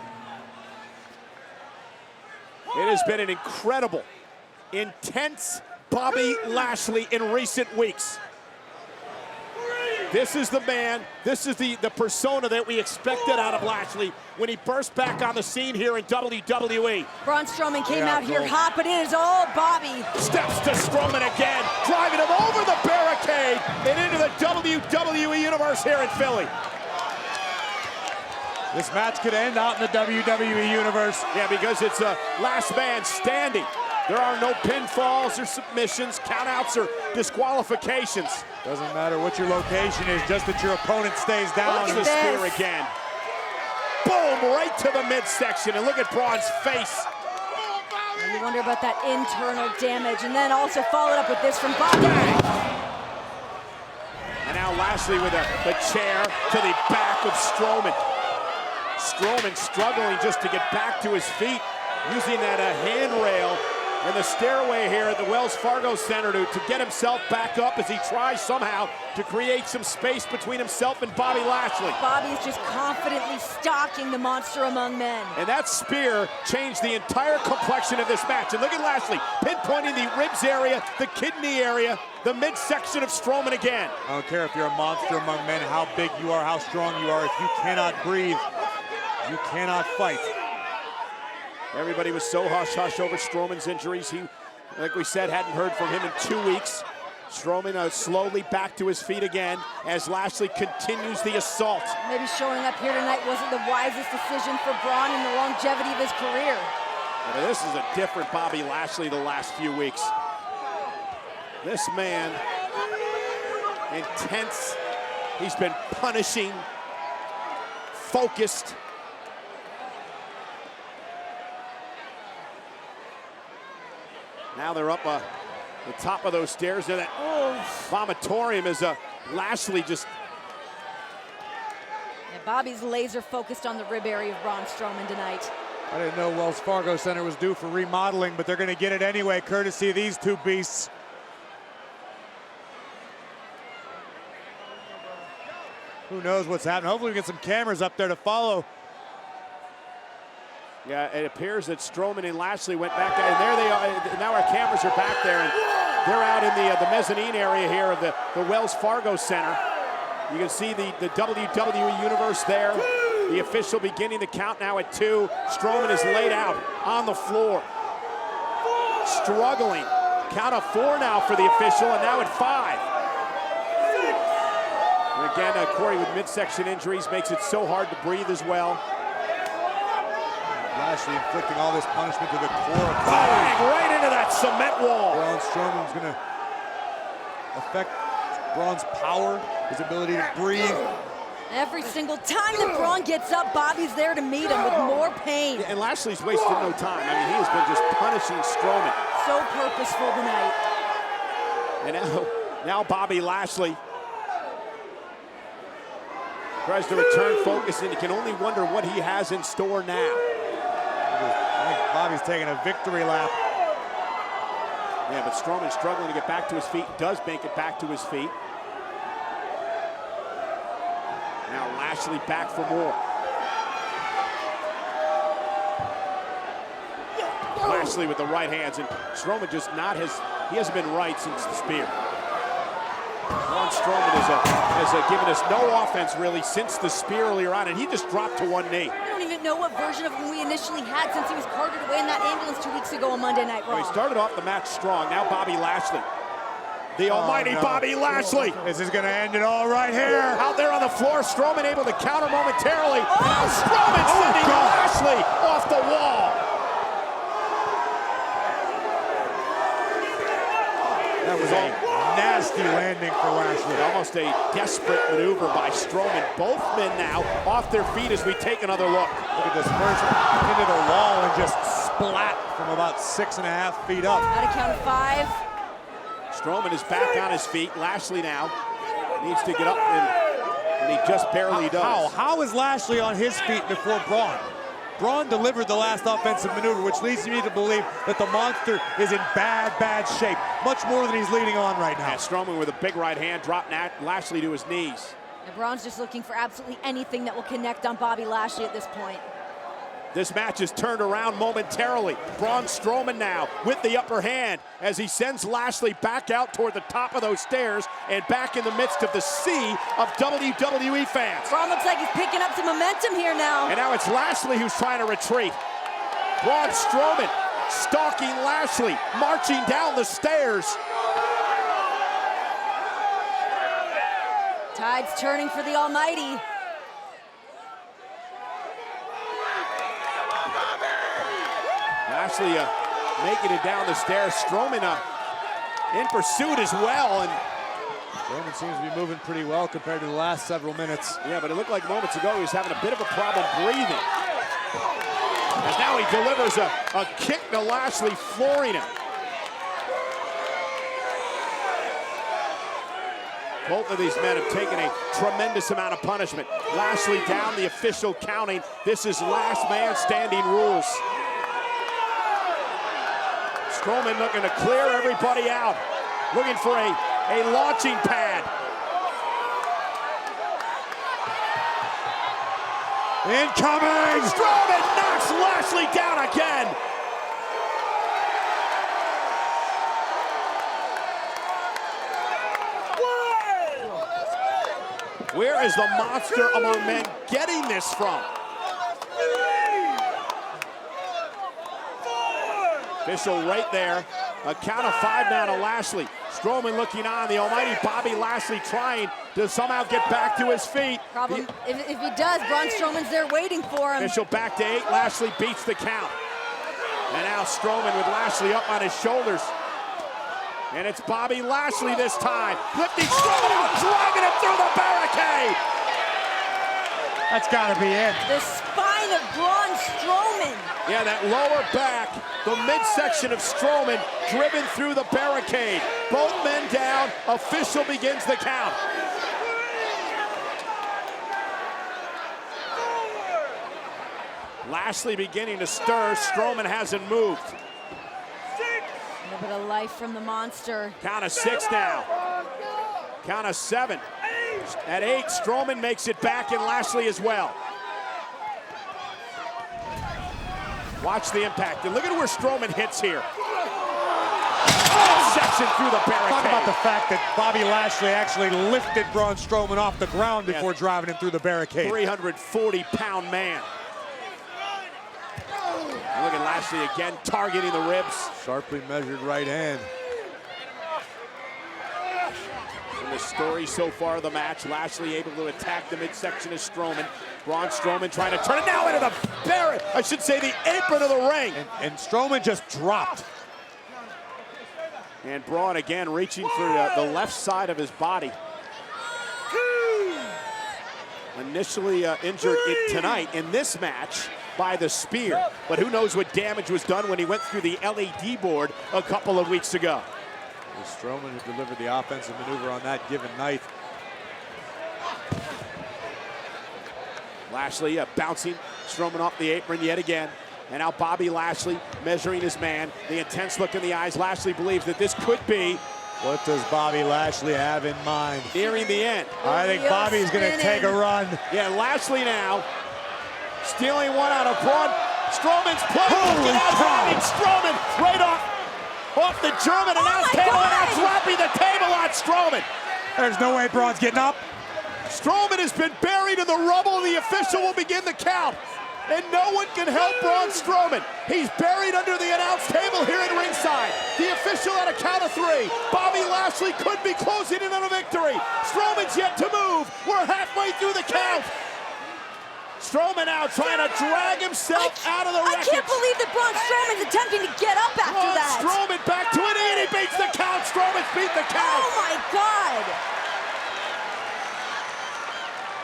[SPEAKER 1] It has been an incredible, intense Bobby Lashley in recent weeks. This is the man, this is the persona that we expected out of Lashley when he burst back on the scene here in WWE.
[SPEAKER 9] Braun Strowman came out here hot, but it is all Bobby.
[SPEAKER 1] Steps to Strowman again, driving him over the barricade and into the WWE Universe here in Philly.
[SPEAKER 2] This match could end out in the WWE Universe.
[SPEAKER 1] Yeah, because it's a last man standing. There are no pinfalls or submissions, countouts or disqualifications.
[SPEAKER 2] Doesn't matter what your location is, just that your opponent stays down.
[SPEAKER 1] Watch the spear again. Boom, right to the midsection, and look at Braun's face.
[SPEAKER 9] And you wonder about that internal damage, and then also followed up with this from Bobby.
[SPEAKER 1] And now Lashley with the chair to the back of Strowman. Strowman struggling just to get back to his feet, using that handrail and the stairway here at the Wells Fargo Center to get himself back up as he tries somehow to create some space between himself and Bobby Lashley.
[SPEAKER 9] Bobby's just confidently stalking the monster among men.
[SPEAKER 1] And that spear changed the entire complexion of this match. And look at Lashley pinpointing the ribs area, the kidney area, the midsection of Strowman again.
[SPEAKER 2] I don't care if you're a monster among men, how big you are, how strong you are. If you cannot breathe, you cannot fight.
[SPEAKER 1] Everybody was so hush-hush over Strowman's injuries. He, like we said, hadn't heard from him in 2 weeks. Strowman slowly back to his feet again as Lashley continues the assault.
[SPEAKER 9] Maybe showing up here tonight wasn't the wisest decision for Braun in the longevity of his career.
[SPEAKER 1] But this is a different Bobby Lashley the last few weeks. This man, intense. He's been punishing, focused. Now they're up the top of those stairs. There, that vomitorium is Lashley just.
[SPEAKER 9] Yeah, Bobby's laser focused on the rib area of Braun Strowman tonight.
[SPEAKER 2] I didn't know Wells Fargo Center was due for remodeling, but they're going to get it anyway, courtesy of these two beasts. Who knows what's happening? Hopefully we get some cameras up there to follow
[SPEAKER 1] Yeah, it appears that Strowman and Lashley went back, and there they are. Now our cameras are back there, and they're out in the mezzanine area here of the Wells Fargo Center. You can see the WWE Universe there. The official beginning the count now at 2. Strowman is laid out on the floor, struggling. Count of 4 now for the official, and now at 5. And again, Corey with midsection injuries makes it so hard to breathe as well.
[SPEAKER 2] Lashley inflicting all this punishment to the core.
[SPEAKER 1] Bang, right into that cement wall.
[SPEAKER 2] Braun Strowman's gonna affect Braun's power, his ability to breathe.
[SPEAKER 9] Every single time that Braun gets up, Bobby's there to meet him with more pain.
[SPEAKER 1] Yeah, and Lashley's wasted no time. I mean, he has been just punishing Strowman.
[SPEAKER 9] So purposeful tonight.
[SPEAKER 1] And now Bobby Lashley tries to return focus, and you can only wonder what he has in store now.
[SPEAKER 2] I think Bobby's taking a victory lap.
[SPEAKER 1] Yeah, but Strowman struggling to get back to his feet, does make it back to his feet. Now Lashley back for more. Lashley with the right hands, and Strowman just he hasn't been right since the spear. Braun Strowman has given us no offense really since the spear earlier on, and he just dropped to one knee.
[SPEAKER 9] I don't even know what version of him we initially had since he was carted away in that ambulance 2 weeks ago on Monday Night Raw.
[SPEAKER 1] Well, he started off the match strong. Now Bobby Lashley. The almighty Bobby Lashley.
[SPEAKER 2] This is going to end it all right here.
[SPEAKER 1] Out there on the floor, Strowman able to counter momentarily. Now Strowman sending Lashley off the wall.
[SPEAKER 2] That was a nasty landing for Lashley.
[SPEAKER 1] Almost a desperate maneuver by Strowman. Both men now off their feet as we take another look.
[SPEAKER 2] Look at this first into the wall and just splat from about 6.5 feet up.
[SPEAKER 9] Out of count of 5.
[SPEAKER 1] Strowman is back on his feet. Lashley now needs to get up, and he just barely does.
[SPEAKER 2] How is Lashley on his feet before Braun? Braun delivered the last offensive maneuver, which leads me to believe that the monster is in bad shape. Much more than he's leading on right now.
[SPEAKER 1] And Strowman with a big right hand dropped Lashley to his knees.
[SPEAKER 9] And Braun's just looking for absolutely anything that will connect on Bobby Lashley at this point.
[SPEAKER 1] This match is turned around momentarily. Braun Strowman now with the upper hand as he sends Lashley back out toward the top of those stairs and back in the midst of the sea of WWE fans.
[SPEAKER 9] Braun looks like he's picking up some momentum here now.
[SPEAKER 1] And now it's Lashley who's trying to retreat. Braun Strowman stalking Lashley, marching down the stairs.
[SPEAKER 9] Tide's turning for the Almighty.
[SPEAKER 1] Lashley making it down the stairs. Strowman in pursuit as well. And
[SPEAKER 2] Strowman seems to be moving pretty well compared to the last several minutes.
[SPEAKER 1] yeah, but it looked like moments ago he was having a bit of a problem breathing. And now he delivers a kick to Lashley, flooring him. Both of these men have taken a tremendous amount of punishment. Lashley down, the official counting. This is last man standing rules. Strowman looking to clear everybody out. Looking for a launching pad.
[SPEAKER 2] Incoming!
[SPEAKER 1] Strowman knocks Lashley down again. Where is the monster among men getting this from? Official right there. A count of 5 now to Lashley. Strowman looking on. The almighty Bobby Lashley trying to somehow get back to his feet.
[SPEAKER 9] Problem, if he does, Braun Strowman's there waiting for him.
[SPEAKER 1] Official back to 8. Lashley beats the count. And now Strowman with Lashley up on his shoulders. And it's Bobby Lashley this time. Lifting Strowman out, dragging him through the barricade.
[SPEAKER 2] That's got to be it.
[SPEAKER 9] The spine of Braun Strowman.
[SPEAKER 1] Yeah, that lower back, the midsection of Strowman driven through the barricade. Both men down. Official begins the count. Lashley beginning to stir. Strowman hasn't moved.
[SPEAKER 9] A little bit of life from the monster.
[SPEAKER 1] Count of 6 now. Count of 7. At 8, Strowman makes it back, and Lashley as well. Watch the impact. And look at where Strowman hits here. Section through the barricade.
[SPEAKER 2] Talk about the fact that Bobby Lashley actually lifted Braun Strowman off the ground before driving him through the barricade.
[SPEAKER 1] 340-pound man. And look at Lashley again targeting the ribs.
[SPEAKER 2] Sharply measured right hand.
[SPEAKER 1] In the story so far of the match, Lashley able to attack the midsection of Strowman. Braun Strowman trying to turn it now into the the apron of the ring.
[SPEAKER 2] And Strowman just dropped.
[SPEAKER 1] And Braun again reaching for the left side of his body. Initially injured tonight in this match by the spear. But who knows what damage was done when he went through the LED board a couple of weeks ago.
[SPEAKER 2] It was Strowman who delivered the offensive maneuver on that given night.
[SPEAKER 1] Lashley bouncing Strowman off the apron yet again. And now Bobby Lashley measuring his man. The intense look in the eyes. Lashley believes that this could be.
[SPEAKER 2] What does Bobby Lashley have in mind?
[SPEAKER 1] Nearing the end.
[SPEAKER 2] I think Bobby's going to take a run.
[SPEAKER 1] Yeah, Lashley now stealing one out of Braun Strowman's play.
[SPEAKER 2] Holy cow!
[SPEAKER 1] Strowman right off the German announce table, and now dropping the table on Strowman.
[SPEAKER 2] There's no way Braun's getting up.
[SPEAKER 1] Strowman has been buried in the rubble. The official will begin the count. And no one can help Braun Strowman. He's buried under the announce table here at ringside. The official at a count of 3. Bobby Lashley could be closing in on a victory. Strowman's yet to move. We're halfway through the count. Strowman now trying to drag himself out of the wreckage.
[SPEAKER 9] I can't believe that Braun Strowman's attempting to get up after
[SPEAKER 1] Braun
[SPEAKER 9] that.
[SPEAKER 1] Strowman back to an 8. He beats the count. Strowman's beat the count.
[SPEAKER 9] Oh my God.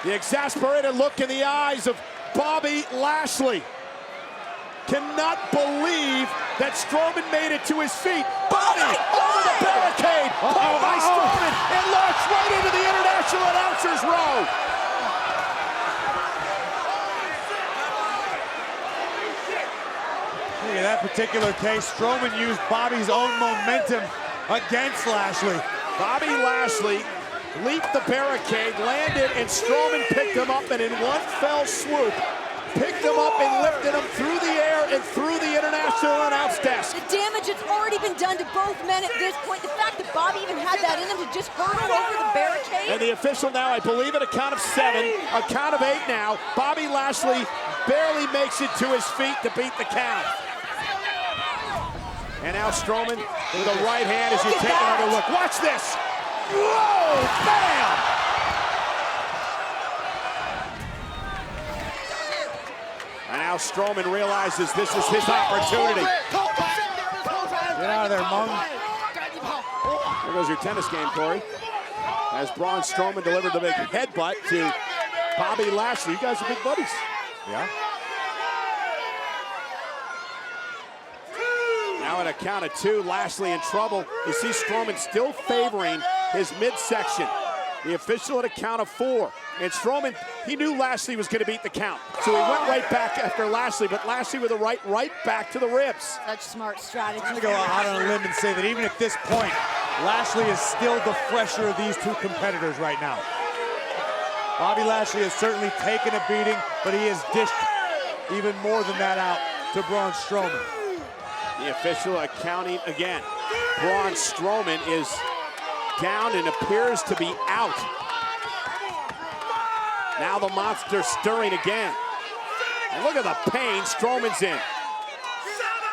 [SPEAKER 1] The exasperated look in the eyes of Bobby Lashley. Cannot believe that Strowman made it to his feet. Bobby over the barricade. Caught by Strowman and launched right into the International Announcers Row.
[SPEAKER 2] Look at that particular case. Strowman used Bobby's own momentum against Lashley.
[SPEAKER 1] Bobby Lashley leaped the barricade, landed, and Strowman picked him up, and in one fell swoop, picked him up and lifted him through the air and through the International Announce desk.
[SPEAKER 9] The damage has already been done to both men at this point. The fact that Bobby even had that in him to just hurdle over the barricade.
[SPEAKER 1] And the official now, I believe at a count of 7, a count of 8 now, Bobby Lashley barely makes it to his feet to beat the count. And now Strowman with a right hand as you take another look. Watch this. Whoa, bam! And now Strowman realizes this is his opportunity.
[SPEAKER 2] Get out of there, Mung.
[SPEAKER 1] There goes your tennis game, Corey. As Braun Strowman delivered the big headbutt to Bobby Lashley. You guys are big buddies.
[SPEAKER 2] Yeah.
[SPEAKER 1] Now at a count of 2, Lashley in trouble. You see Strowman still favoring his midsection. The official at a count of 4. And Strowman, he knew Lashley was going to beat the count. So he went right back after Lashley, but Lashley with a right back to the ribs.
[SPEAKER 9] Such smart strategy.
[SPEAKER 2] I'm going to go out on a limb and say that even at this point, Lashley is still the fresher of these two competitors right now. Bobby Lashley has certainly taken a beating, but he has dished even more than that out to Braun Strowman.
[SPEAKER 1] The official counting again. Braun Strowman is down and appears to be out. Now the monster stirring again. And look at the pain Strowman's in.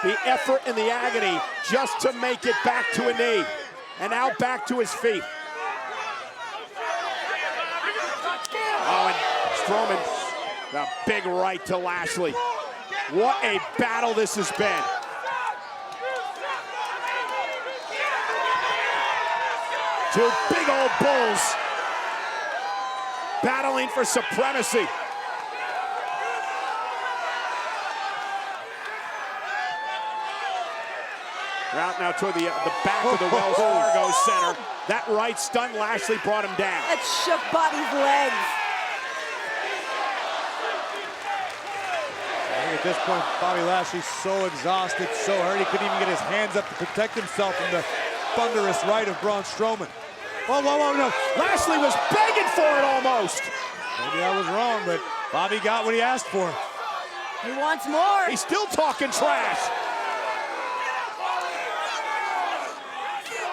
[SPEAKER 1] The effort and the agony just to make it back to a knee. And now back to his feet. Oh, and Strowman, a big right to Lashley. What a battle this has been. Two big old bulls battling for supremacy. We're out now toward the back of the Wells Fargo Center. That right stunned Lashley, brought him down.
[SPEAKER 9] That shook Bobby's legs.
[SPEAKER 2] I think at this point, Bobby Lashley's so exhausted, so hurt, he couldn't even get his hands up to protect himself from the thunderous right of Braun Strowman.
[SPEAKER 1] Whoa, no. Lashley was begging for it almost.
[SPEAKER 2] Maybe I was wrong, but Bobby got what he asked for.
[SPEAKER 9] He wants more.
[SPEAKER 1] He's still talking trash.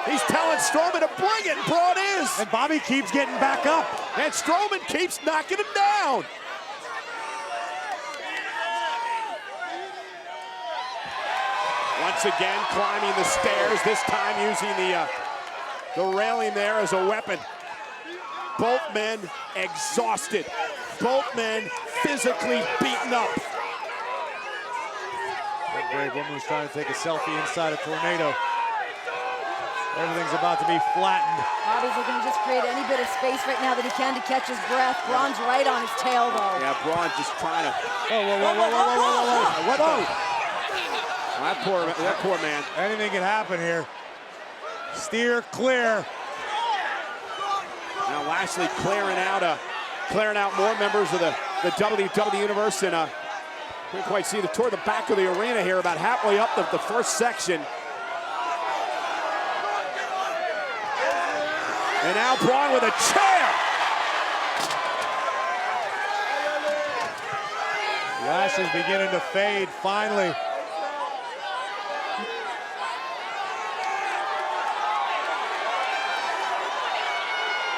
[SPEAKER 1] He's telling Strowman to bring it, Braun is.
[SPEAKER 2] And Bobby keeps getting back up.
[SPEAKER 1] And Strowman keeps knocking him down. Once again, climbing the stairs, this time using the railing there as a weapon. Both men exhausted. Both men physically beaten up.
[SPEAKER 2] That brave woman was trying to take a selfie inside a tornado. Everything's about to be flattened.
[SPEAKER 9] Bobby's looking to just create any bit of space right now that he can to catch his breath. Braun's right on his tail, though.
[SPEAKER 1] Yeah, Braun just trying to...
[SPEAKER 2] Whoa. What the?
[SPEAKER 1] That poor man.
[SPEAKER 2] Anything can happen here. Steer clear.
[SPEAKER 1] Now Lashley clearing out more members of the WWE Universe, and couldn't quite see toward the back of the arena here, about halfway up the first section. And now Braun with a chair.
[SPEAKER 2] Lashley's beginning to fade finally.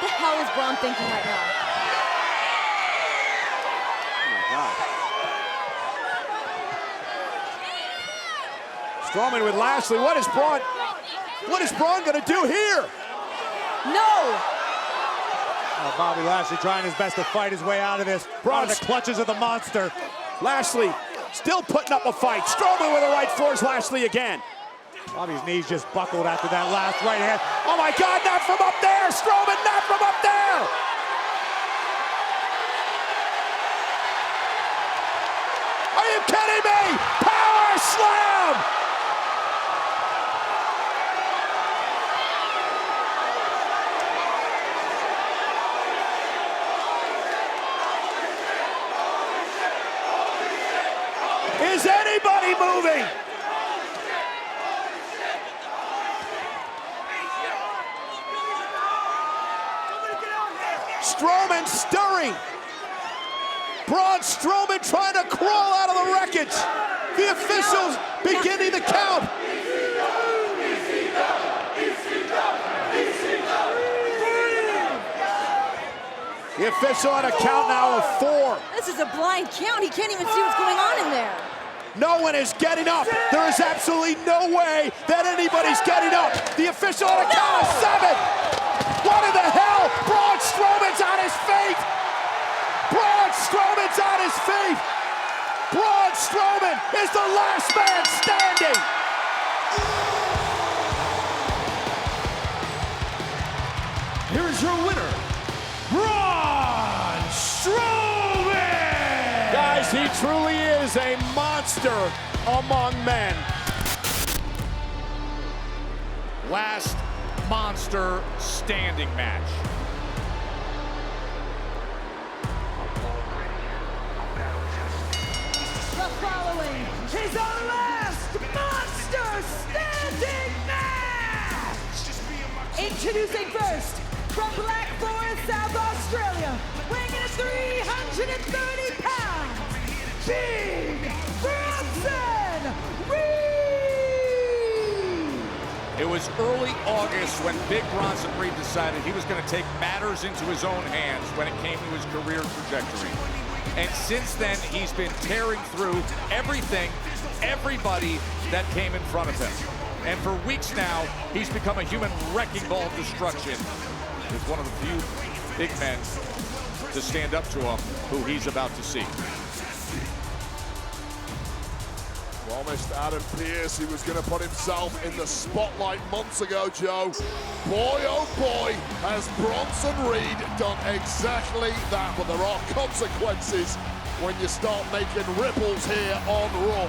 [SPEAKER 9] What the hell is Braun thinking right now?
[SPEAKER 1] Oh my God. Strowman with Lashley. What is Braun going to do here?
[SPEAKER 9] No!
[SPEAKER 2] Bobby Lashley trying his best to fight his way out of this. Braun in the clutches of the monster.
[SPEAKER 1] Lashley still putting up a fight. Strowman with a right floors Lashley again.
[SPEAKER 2] Bobby's knees just buckled after that last right hand.
[SPEAKER 1] Oh my God, not from up there! Strowman, not from up there! Are you kidding me? Power slam! Is anybody moving? Strowman stirring. Braun Strowman trying to crawl out of the wreckage. The officials beginning the count. The official on a count now of 4.
[SPEAKER 9] This is a blind count. He can't even see what's going on in there.
[SPEAKER 1] No one is getting up. There is absolutely no way that anybody's getting up. The official on a count of 7. What in the hell? Braun Strowman's on his feet. Braun Strowman's on his feet. Braun Strowman is the last man standing.
[SPEAKER 8] Here's your winner, Braun Strowman!
[SPEAKER 1] Guys, he truly is a monster among men.
[SPEAKER 10] Last monster standing match.
[SPEAKER 3] The following is our last monster standing match. Introducing first, from Black Forest, South Australia, weighing in at 330 pounds, Big Bronson Reed!
[SPEAKER 10] It was early August when Big Bronson Reed decided he was going to take matters into his own hands when it came to his career trajectory. And since then, he's been tearing through everything, everybody that came in front of him. And for weeks now, he's become a human wrecking ball of destruction. He's one of the few big men to stand up to him who he's about to see.
[SPEAKER 5] Promised Adam Pearce he was going to put himself in the spotlight months ago, Joe. Boy, oh boy, has Bronson Reed done exactly that. But there are consequences when you start making ripples here on Raw.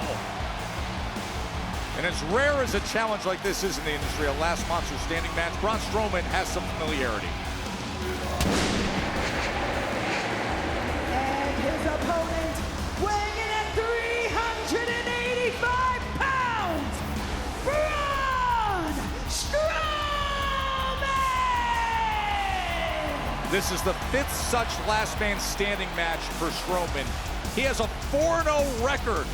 [SPEAKER 10] And as rare as a challenge like this is in the industry, a last monster standing match, Braun Strowman has some familiarity.
[SPEAKER 3] And his opponent, weighing in at 385 pounds, Braun Strowman!
[SPEAKER 10] This is the 5th such last man standing match for Strowman He has a 4-0 record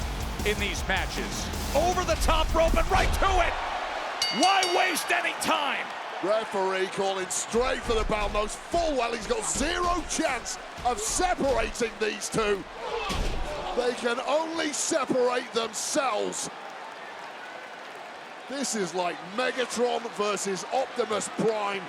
[SPEAKER 10] in these matches. Over the top rope and right to it. Why waste any time?
[SPEAKER 5] Referee calling straight for the bell, knows full well he's got zero chance of separating these two. They can only separate themselves. This is like Megatron versus Optimus Prime.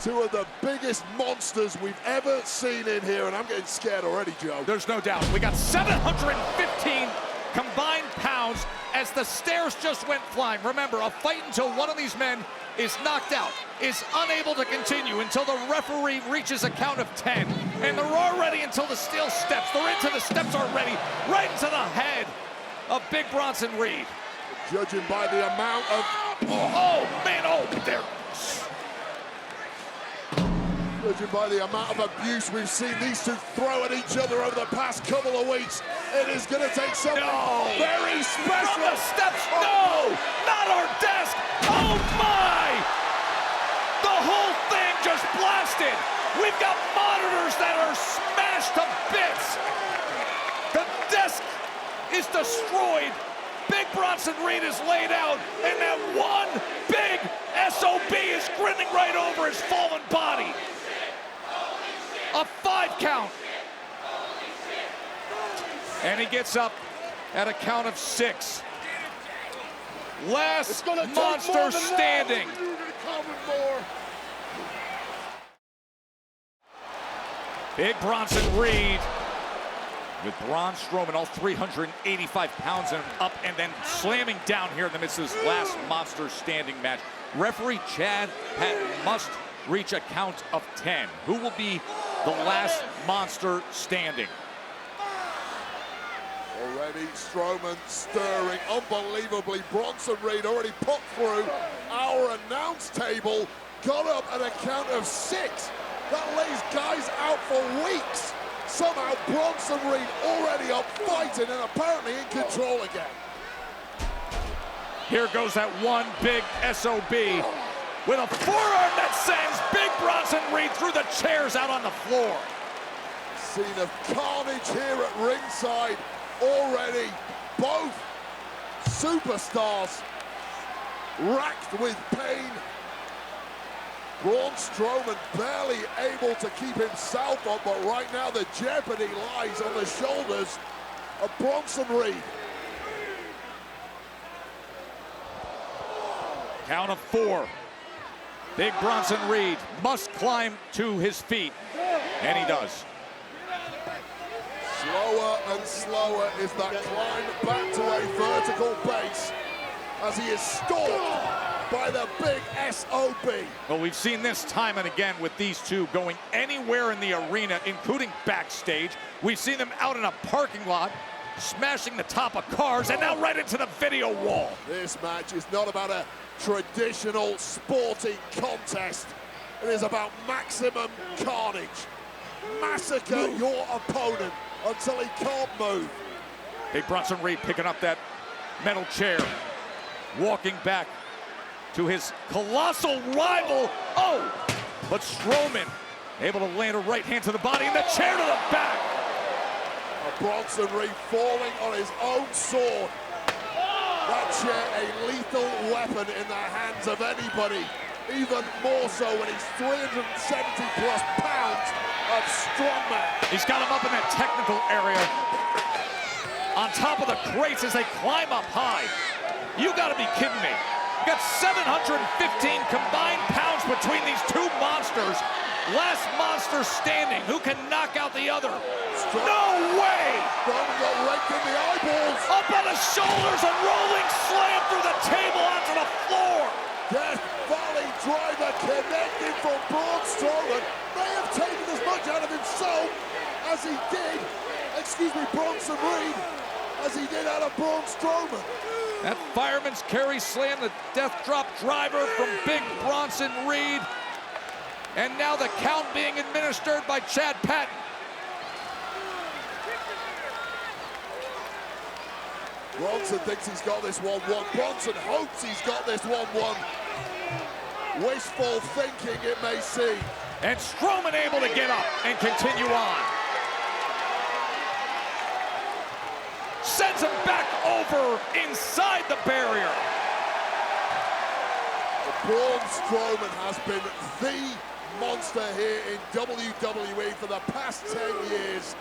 [SPEAKER 5] Two of the biggest monsters we've ever seen in here, and I'm getting scared already, Joe.
[SPEAKER 10] There's no doubt. We got 715 combined pounds as the stairs just went flying. Remember, a fight until one of these men is knocked out, is unable to continue until the referee reaches a count of 10. And they're already until the steel steps. They're into the steps already, right into the head of Big Bronson Reed.
[SPEAKER 5] Judging by the amount of...
[SPEAKER 10] there.
[SPEAKER 5] Judging by the amount of abuse we've seen these two throw at each other over the past couple of weeks, it is going to take something very special.
[SPEAKER 10] From the steps, no! Not our desk! Oh my! The whole thing just blasted! We've got monitors that are smashed to bits! The desk is destroyed! Big Bronson Reed is laid out, and that one big SOB is grinning right over his fallen body. A 5 count. And he gets up at a count of 6. Last monster standing. Big Bronson Reed with Braun Strowman, all 385 pounds and up, and then slamming down here in the midst of this last monster standing match. Referee Chad Patton must reach a count of 10. Who will be the last monster standing?
[SPEAKER 5] Already Strowman stirring unbelievably. Bronson Reed already put through our announce table, got up at a count of 6. That lays guys out for weeks. Somehow Bronson Reed already up fighting and apparently in control again.
[SPEAKER 10] Here goes that one big SOB with a forearm that sends Big Bronson Reed through the chairs out on the floor.
[SPEAKER 5] Scene of carnage here at ringside already. Both superstars racked with pain. Braun Strowman barely able to keep himself up, but right now the jeopardy lies on the shoulders of Bronson Reed.
[SPEAKER 10] Count of 4. Big Bronson Reed must climb to his feet, and he does.
[SPEAKER 5] Slower and slower is that climb back to a vertical base as he is stalked by the big SOB.
[SPEAKER 10] Well, we've seen this time and again with these two going anywhere in the arena, including backstage. We've seen them out in a parking lot, smashing the top of cars, and now right into the video wall.
[SPEAKER 5] This match is not about a traditional sporting contest. It is about maximum carnage. Massacre your opponent until he can't move.
[SPEAKER 10] Big Bronson Reed picking up that metal chair, walking back to his colossal rival. Oh, but Strowman able to land a right hand to the body and the chair to the back.
[SPEAKER 5] Bronson Reed falling on his own sword. That chair a lethal weapon in the hands of anybody, even more so when he's 370 plus pounds of strongman.
[SPEAKER 10] He's got him up in that technical area on top of the crates as they climb up high. You gotta be kidding me. Got 715 combined pounds between these two monsters. Last monster standing. Who can knock out the other? No way!
[SPEAKER 5] Strowman got raked in the eyeballs.
[SPEAKER 10] Up on his shoulders, a rolling slam through the table onto the floor.
[SPEAKER 5] Death Valley driver connected from Braun Strowman. May have taken as much out of himself as he did, Bronson Reed, as he did out of Braun Strowman.
[SPEAKER 10] That fireman's carry slam, the death drop driver from Big Bronson Reed. And now the count being administered by Chad Patton.
[SPEAKER 5] Bronson thinks he's got this 1-1. Bronson hopes he's got this 1-1. Wishful thinking, it may seem.
[SPEAKER 10] And Strowman able to get up and continue on. sends him back over inside the barrier.
[SPEAKER 5] Braun Strowman has been the monster here in WWE for the past 10 years.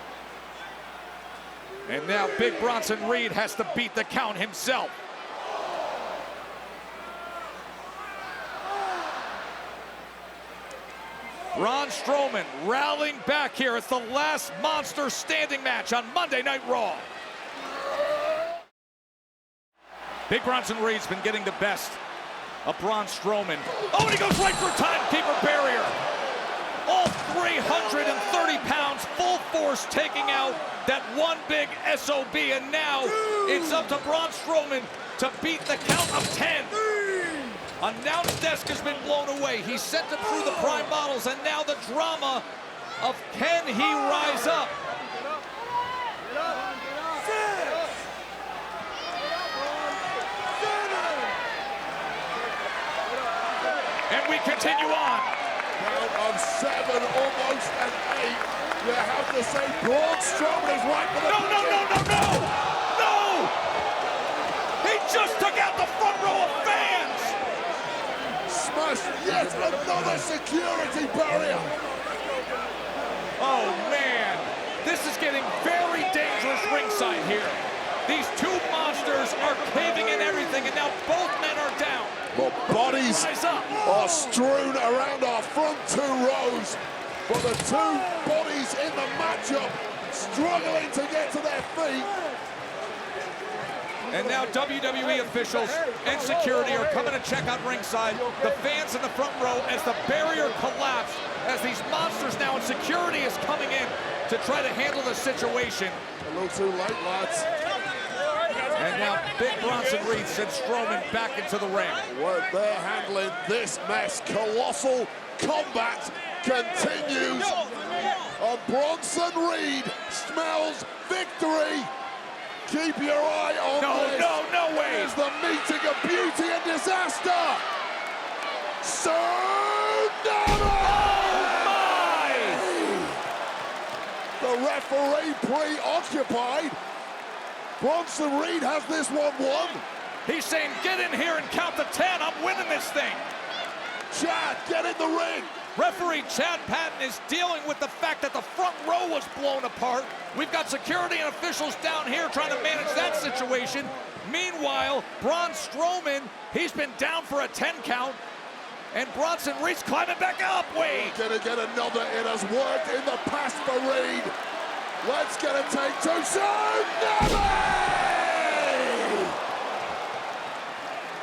[SPEAKER 10] And now Big Bronson Reed has to beat the count himself. Braun Strowman rallying back here. It's the last monster standing match on Monday Night Raw. Big Bronson Reed's been getting the best of Braun Strowman. Oh, and he goes right for timekeeper barrier. All 330 pounds, full force, taking out that one big SOB. And now it's up to Braun Strowman to beat the count of 10. Announce desk has been blown away. He sent him through the prime bottles, and now the drama of can he rise up? And we continue on.
[SPEAKER 5] Count of 7, almost an 8. You have to say Braun Strowman is right for the
[SPEAKER 10] No! He just took out the front row of fans.
[SPEAKER 5] Smashed yet another security barrier.
[SPEAKER 10] Oh man, this is getting very dangerous ringside here. These two monsters are caving in everything, and now both men are down.
[SPEAKER 5] Well, bodies are strewn around our front 2 rows, but the 2 bodies in the matchup struggling to get to their feet.
[SPEAKER 10] And now WWE officials and security are coming to check out ringside. The fans in the front row as the barrier collapsed, as these monsters now, and security is coming in to try to handle the situation.
[SPEAKER 5] A little too late, lads.
[SPEAKER 10] And now Big Bronson Reed sends Strowman back into the ring.
[SPEAKER 5] Well, they're handling this mess. Colossal combat continues. And Bronson Reed smells victory. Keep your eye on this.
[SPEAKER 10] No way.
[SPEAKER 5] Here's the meeting of beauty and disaster. Tsunami!
[SPEAKER 10] Oh
[SPEAKER 5] the referee preoccupied. Bronson Reed has this one won.
[SPEAKER 10] He's saying, get in here and count to 10. I'm winning this thing.
[SPEAKER 5] Chad, get in the ring.
[SPEAKER 10] Referee Chad Patton is dealing with the fact that the front row was blown apart. We've got security and officials down here trying to manage that situation. Meanwhile, Braun Strowman, he's been down for a 10 count. And Bronson Reed's climbing back up. Wait.
[SPEAKER 5] Gonna get another. It has worked in the past for Reed. Let's get a take 2. Tsunami!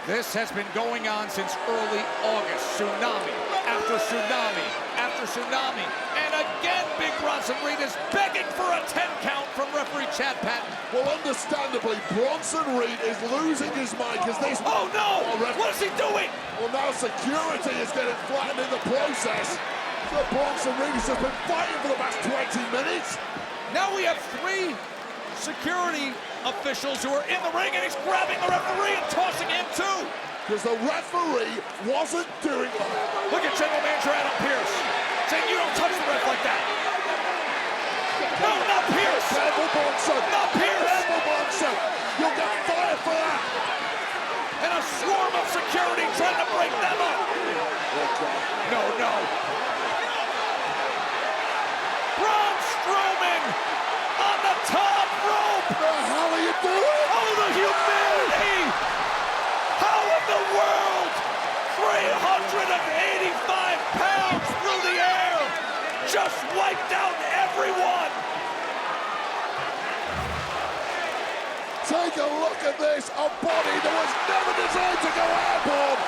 [SPEAKER 10] This has been going on since early August. Tsunami after tsunami after tsunami. And again, Big Bronson Reed is begging for a 10 count from referee Chad Patton.
[SPEAKER 5] Well, understandably, Bronson Reed is losing his mind because this...
[SPEAKER 10] Oh, no! What is he doing?
[SPEAKER 5] Well, now security is getting flattened in the process. So Bronson Reed has just been fighting for the past 20 minutes.
[SPEAKER 10] Now we have 3 security officials who are in the ring, and he's grabbing the referee and tossing him too.
[SPEAKER 5] Because the referee wasn't doing it.
[SPEAKER 10] Look at General Manager Adam Pearce saying, you don't touch the ref like that. No, not Pearce.
[SPEAKER 5] Careful, Bronson.
[SPEAKER 10] Not Pearce.
[SPEAKER 5] Careful, Bronson. You'll get fired for that.
[SPEAKER 10] And a swarm of security trying to break them up. No. Braun Strowman on the top rope.
[SPEAKER 5] What the hell are you doing?
[SPEAKER 10] Oh, the humanity! How in the world? 385 pounds through the air, just wiped out everyone.
[SPEAKER 5] Take a look at this, a body that was never designed to go airborne.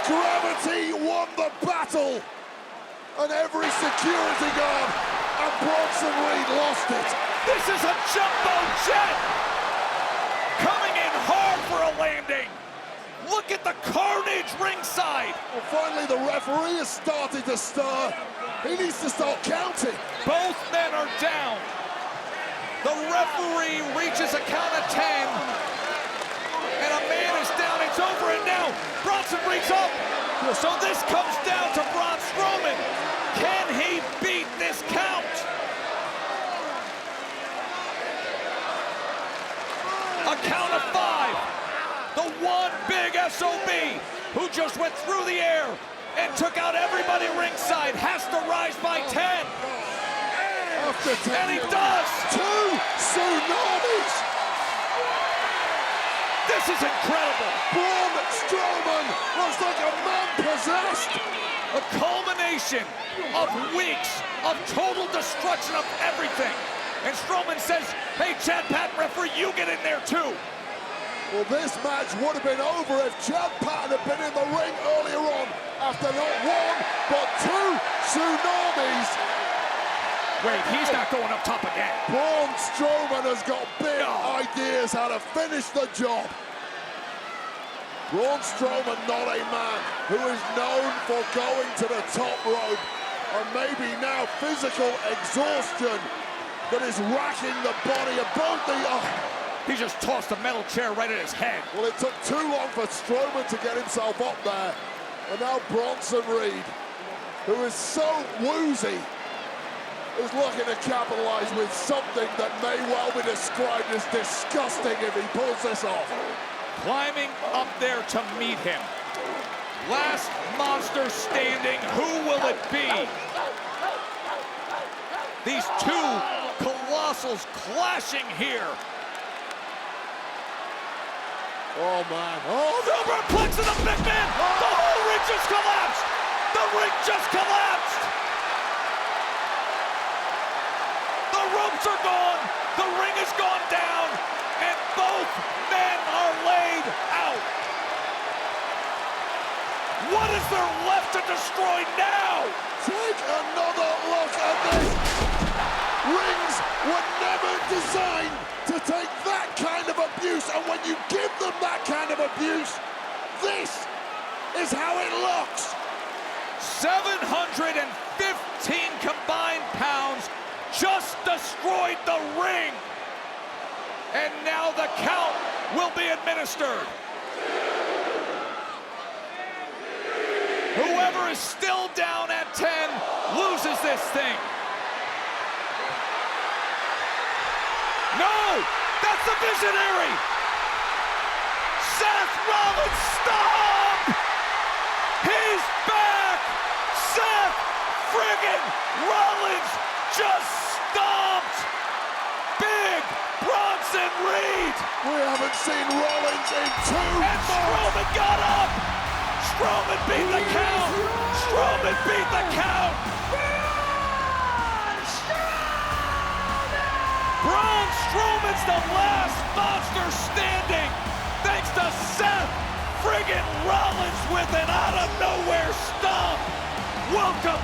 [SPEAKER 5] Gravity won the battle, and every security guard and Bronson Reed lost it.
[SPEAKER 10] This is a jumbo jet coming in hard for a landing. Look at the carnage ringside.
[SPEAKER 5] Well, finally, the referee has started to stir. He needs to start counting.
[SPEAKER 10] Both men are down. The referee reaches a count of 10, and a man is down. It's over, and now Bronson Reed's up. So this comes down to Braun Strowman. Can he beat this count? just went through the air and took out everybody ringside. Has to rise by 10.
[SPEAKER 7] After 10.
[SPEAKER 10] And he does.
[SPEAKER 7] 2 tsunamis.
[SPEAKER 10] This is incredible.
[SPEAKER 7] Braun Strowman looks like a man possessed.
[SPEAKER 10] A culmination of weeks of total destruction of everything. And Strowman says, hey, Chad Patton, referee, you get in there too.
[SPEAKER 7] Well, this match would have been over if Chad Patton had been in the ring earlier on after not 1, but 2 tsunamis.
[SPEAKER 10] Wait, he's not going up top again.
[SPEAKER 7] Braun Strowman has got big ideas how to finish the job. Braun Strowman, not a man who is known for going to the top rope, or maybe now physical exhaustion that is racking the body of both the...
[SPEAKER 10] He just tossed a metal chair right at his head.
[SPEAKER 7] Well, it took too long for Strowman to get himself up there. And now Bronson Reed, who is so woozy, is looking to capitalize with something that may well be described as disgusting if he pulls this off.
[SPEAKER 10] Climbing up there to meet him. Last monster standing, who will it be? These two colossals clashing here.
[SPEAKER 7] Oh, man. Oh,
[SPEAKER 10] Superplex of the big man! The whole ring just collapsed! The ring just collapsed! The ropes are gone! The ring has gone down! And both men are laid out! What is there left to destroy now?
[SPEAKER 7] take another look at this. Rings were never designed to take that kind of abuse, and when you give them that kind of abuse, this is how it looks.
[SPEAKER 10] 715 combined pounds just destroyed the ring. And now the count will be administered. Whoever is still down at 10 loses this thing. No, that's the visionary. Seth Rollins, stop! He's back! Seth friggin' Rollins just stomped Big Bronson Reed!
[SPEAKER 7] We haven't seen Rollins in 2
[SPEAKER 10] And
[SPEAKER 7] months!
[SPEAKER 10] Strowman got up! Strowman beat the count! Strowman beat the count! Braun Strowman's the last monster standing, thanks to Seth friggin' Rollins with an out-of-nowhere stomp. Welcome